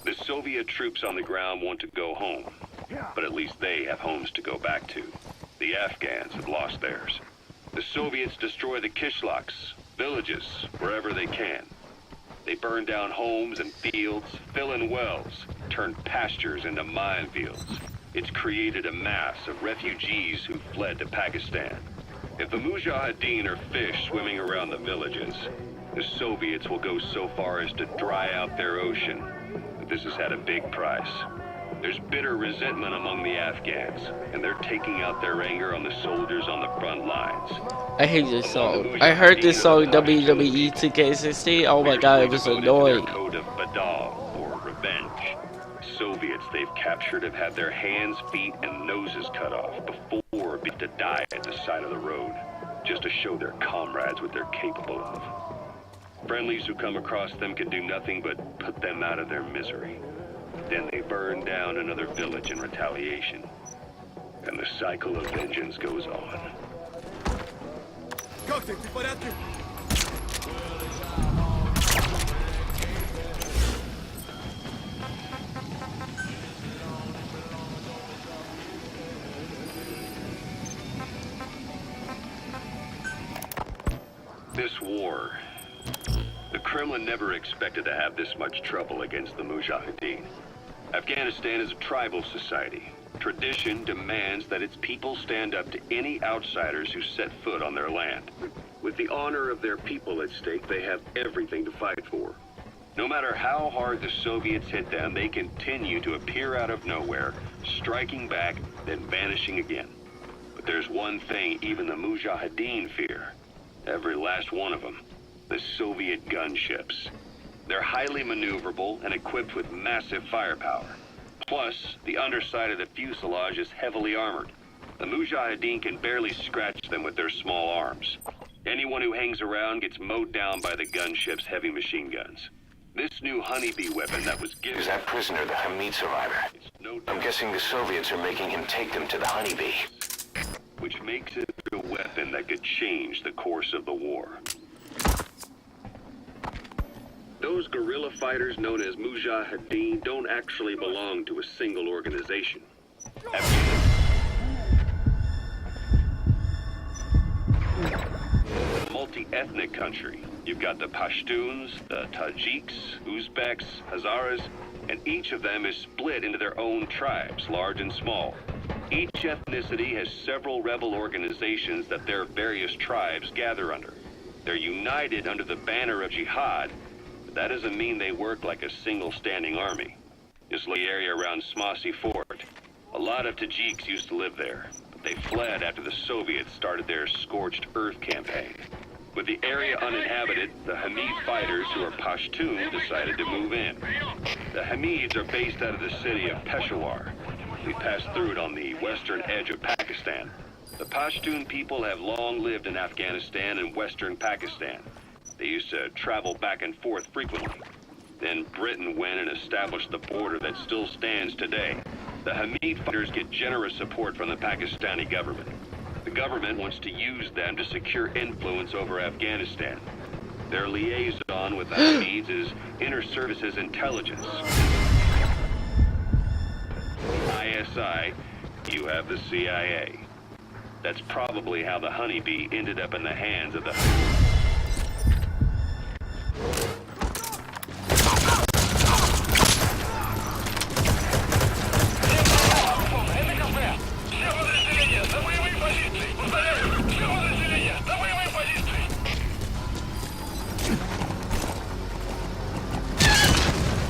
The Soviet troops on the ground want to go home, but at least they have homes to go back to. The Afghans have lost theirs. The Soviets destroy the kishlaks, villages, wherever they can. They burn down homes and fields, fill in wells, turn pastures into minefields. It's created a mass of refugees who fled to Pakistan. If the Mujahideen are fish swimming around the villages, the Soviets will go so far as to dry out their ocean. But this has had a big price. There's bitter resentment among the Afghans, and they're taking out their anger on the soldiers on the front lines. I hate this song. I heard this song in WWE 2K16. Oh my god, it was annoying. Code of Badal, or revenge. Soviets they've captured have had their hands, feet, and noses cut off before being to die at the side of the road, just to show their comrades what they're capable of. Friendlies who come across them can do nothing but put them out of their misery. Then they burn down another village in retaliation. And the cycle of vengeance goes on. Как ты? Ты в порядке? This war, the Kremlin never expected to have this much trouble against the Mujahideen. Afghanistan is a tribal society. Tradition demands that its people stand up to any outsiders who set foot on their land. With the honor of their people at stake, they have everything to fight for. No matter how hard the Soviets hit them, they continue to appear out of nowhere, striking back, then vanishing again. But there's one thing even the Mujahideen fear. Every last one of them. the Soviet gunships. They're highly maneuverable and equipped with massive firepower. Plus, the underside of the fuselage is heavily armored. The Mujahideen can barely scratch them with their small arms. Anyone who hangs around gets mowed down by the gunship's heavy machine guns. This new honeybee weapon that was given... Is that prisoner the Hamid survivor? I'm guessing the Soviets are making him take them to the honeybee. Which makes it a weapon that could change the course of the war. Those guerrilla fighters known as Mujahideen don't actually belong to a single organization. Multi-ethnic country. You've got the Pashtuns, the Tajiks, Uzbeks, Hazaras, and each of them is split into their own tribes, large and small. Each ethnicity has several rebel organizations that their various tribes gather under. They're united under the banner of jihad, but that doesn't mean they work like a single standing army. Just like the area around Smasi Fort. A lot of Tajiks used to live there, but they fled after the Soviets started their Scorched Earth campaign. With the area uninhabited, the Hamid fighters, who are Pashtun, decided to move in. The Hamids are based out of the city of Peshawar. We passed through it on the western edge of Pakistan. The Pashtun people have long lived in Afghanistan and western Pakistan. They used to travel back and forth frequently. Then Britain went and established the border that still stands today. The Hamid fighters get generous support from the Pakistani government. The government wants to use them to secure influence over Afghanistan. Their liaison with the Hamids is Inter-Services Intelligence. ISI, you have the CIA. That's probably how the honeybee ended up in the hands of the...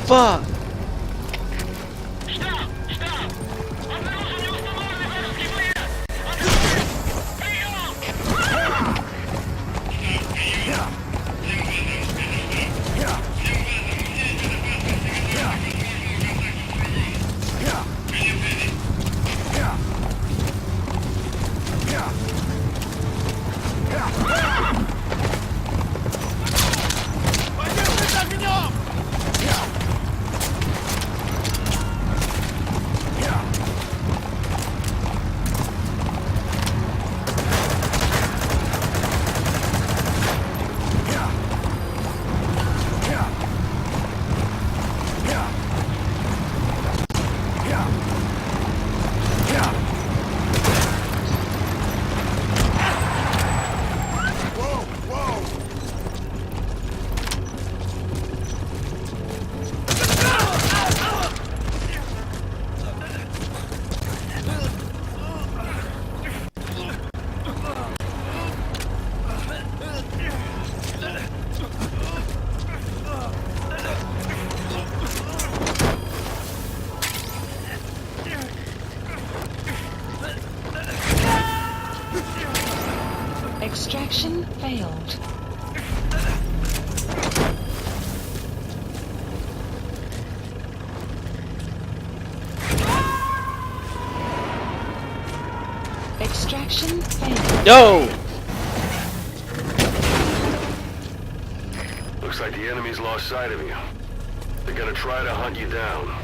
Fuck! Extraction failed. Extraction failed. No! Looks like the enemy's lost sight of you. They're gonna try to hunt you down.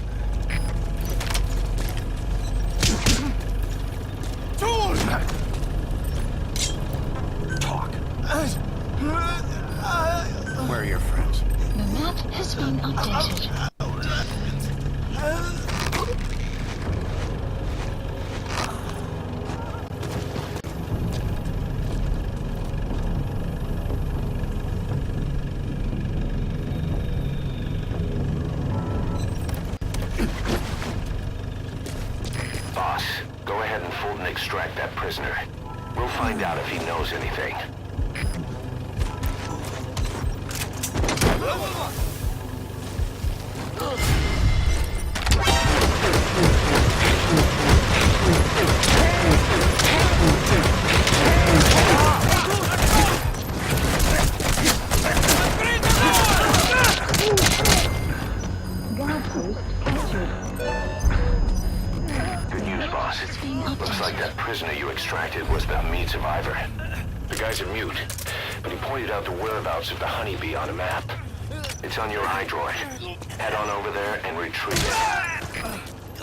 Talk. Where are your friends? The map has been updated. Boss, go ahead and Fulton extract that prisoner. We'll find out if he knows anything. suit, but he pointed out the whereabouts of the honeybee on a map. It's on your iDroid. Head on over there and retrieve it.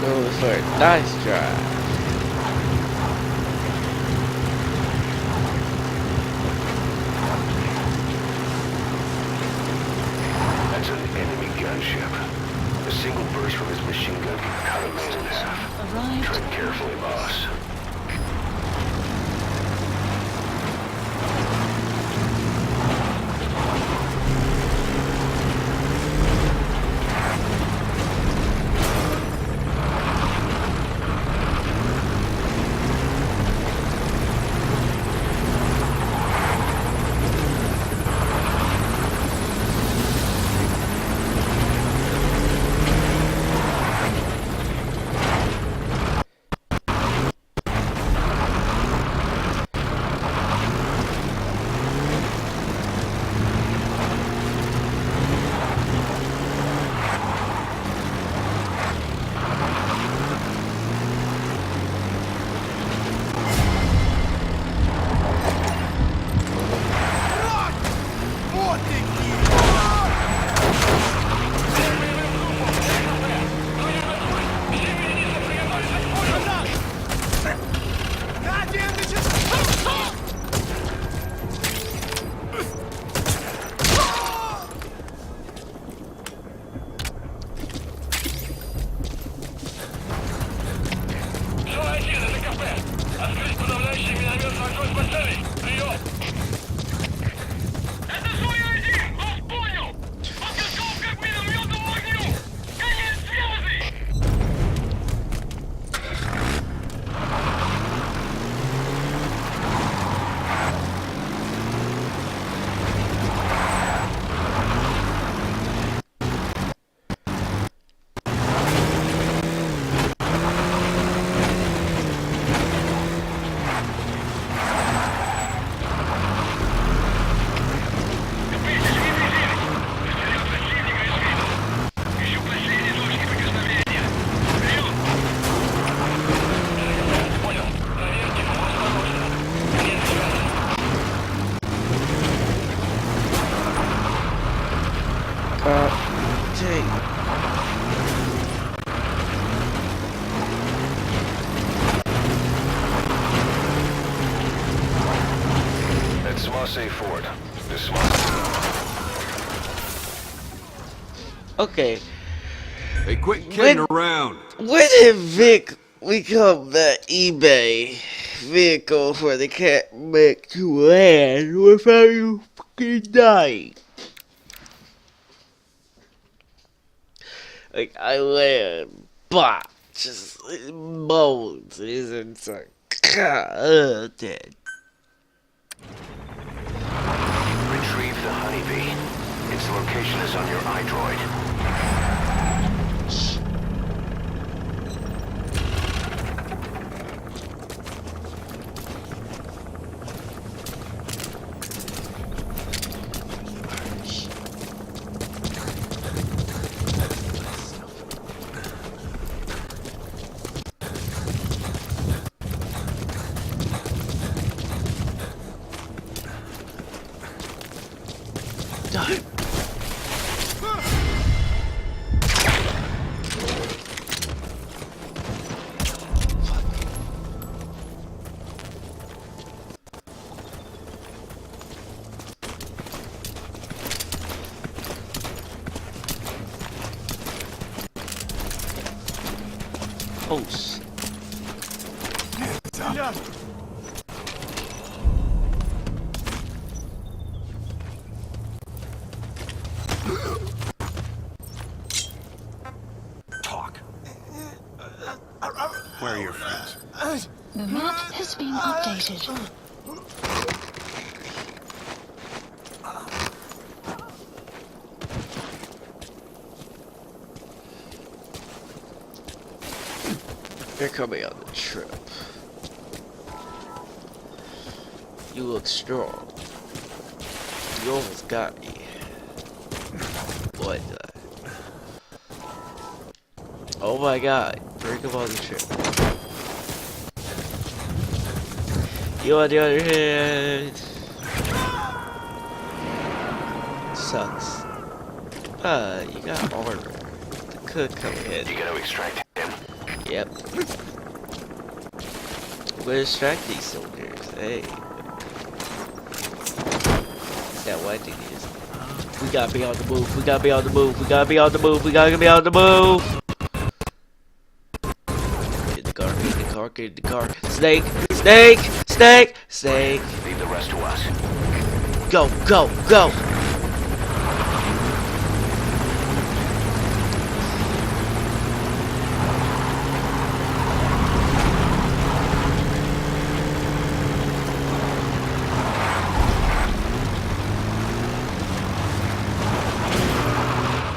Go for a nice drive. That's an enemy gunship. A single burst from his machine gun can cut a man in half. Arrived. Tread carefully, boss. Это свой один! Вас понял! Подготовка к минометному огню! Конец связи! That's Mosse Ford. This Okay, Hey, quit kidding When- around. when did Vic become that eBay vehicle where they can't make you land without you fucking dying? Like, I land, but just bones, it's like, dead. Retrieve the honeybee. Its location is on your iDroid. Die. Close. Talk. Where are your friends? The map has been been updated. You're coming on the trip. You look strong. You almost got me. What the? Oh my god. Bring him on the trip. You on the other hand. Sucks. You got armor. The cook come in. You gotta extract him. Yep. We'll distract these soldiers. Hey. That white thing is. We gotta be on the move. We gotta be on the move. We gotta be on the move. We gotta be on the move. Get the car. Get the car. Get the car. Snake. Snake. Snake. Snake. Leave the rest to us. Go. Go. Go.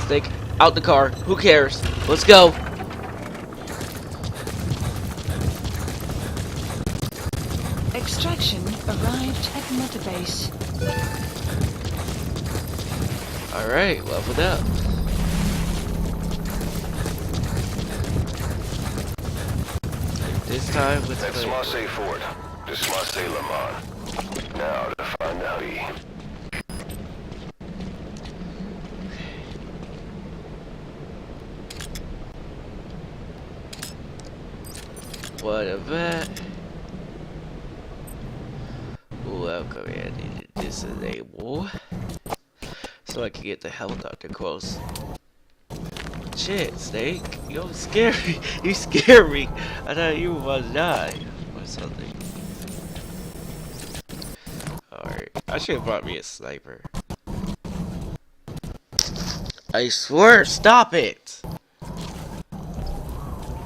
Snake, out the car. Who cares? Let's go. Extraction arrived at Mother Base. Alright, leveled up. This time with That's the Marseille Ford. This is Marseille Le Mans. Now to find out he... what a vet. Welcome, I needed to disable so I can get the helicopter close. Shit, Snake, you scare me. You scare me. I thought you were about to die or something. Alright, I should have brought me a sniper. I swear, stop it.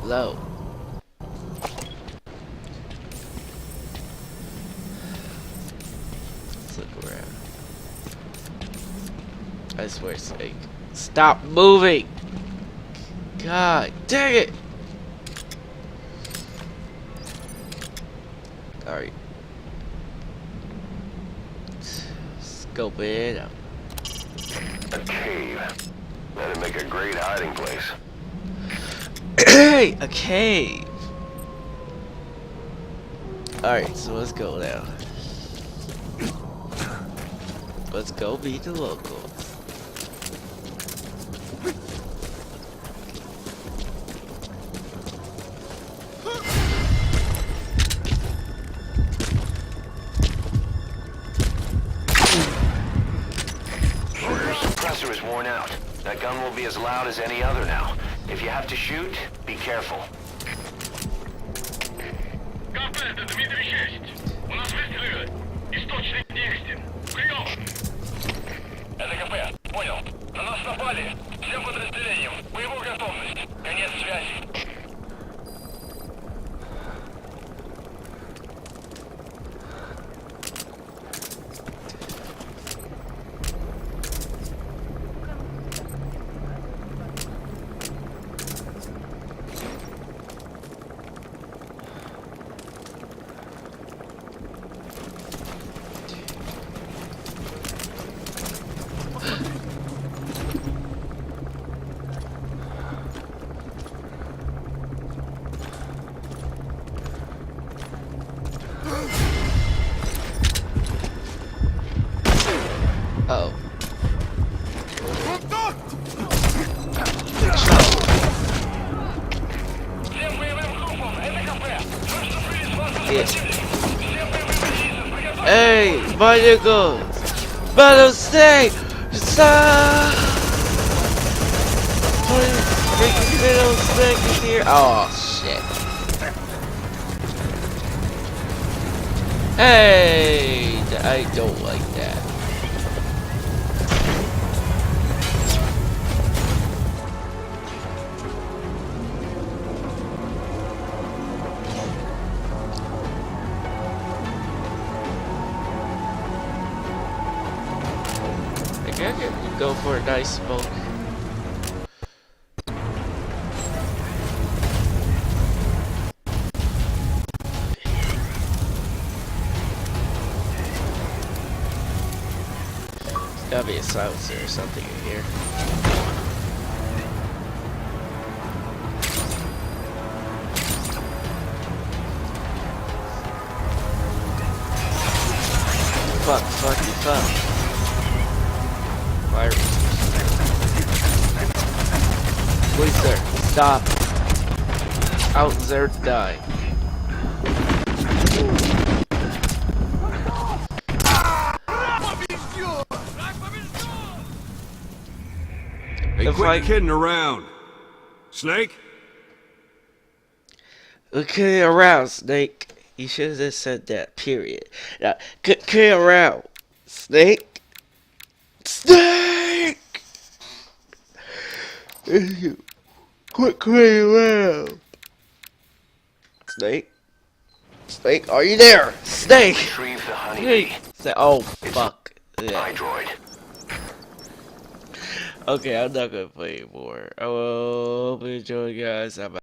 Low. Let's look around. I swear, Snake. Stop moving! God dang it! Alright. Scope it out. A cave. That'd make a great hiding place. Hey! A cave! Alright, so let's go now. Let's go meet the locals. Your suppressor is worn out. That gun will be as loud as any other now. If you have to shoot, be careful. КП, это Дмитрий 6. У нас выстрелы. Источник действен. Прием. Это КП. Понял. На нас напали. Всем подразделениям. Боевую готовность. Конец связи. Oh. Всем боевым группам. Это КП. Мы вступили с вас Yeah. Всем боевым единицам приготовиться. Hey, my niggas! Battle Snake! Stop! Freaking Battle Snake is here! Oh, shit. Hey! I don't like that. I could go for a nice smoke. There's gotta be a silencer or something in here. Fuck, fuck. Fire. Please, sir, stop. Out there to die. Hey, If quit I- kidding around. Snake? Okay, around, Snake. You should have said that, period. Now, get around, Snake. Snake! Quit crying around. Snake? Snake, are you there? Snake! Retrieve the honeybee. Oh, fuck. Yeah. iDroid. Okay, I'm not gonna play anymore. I hope you enjoy, guys. I'm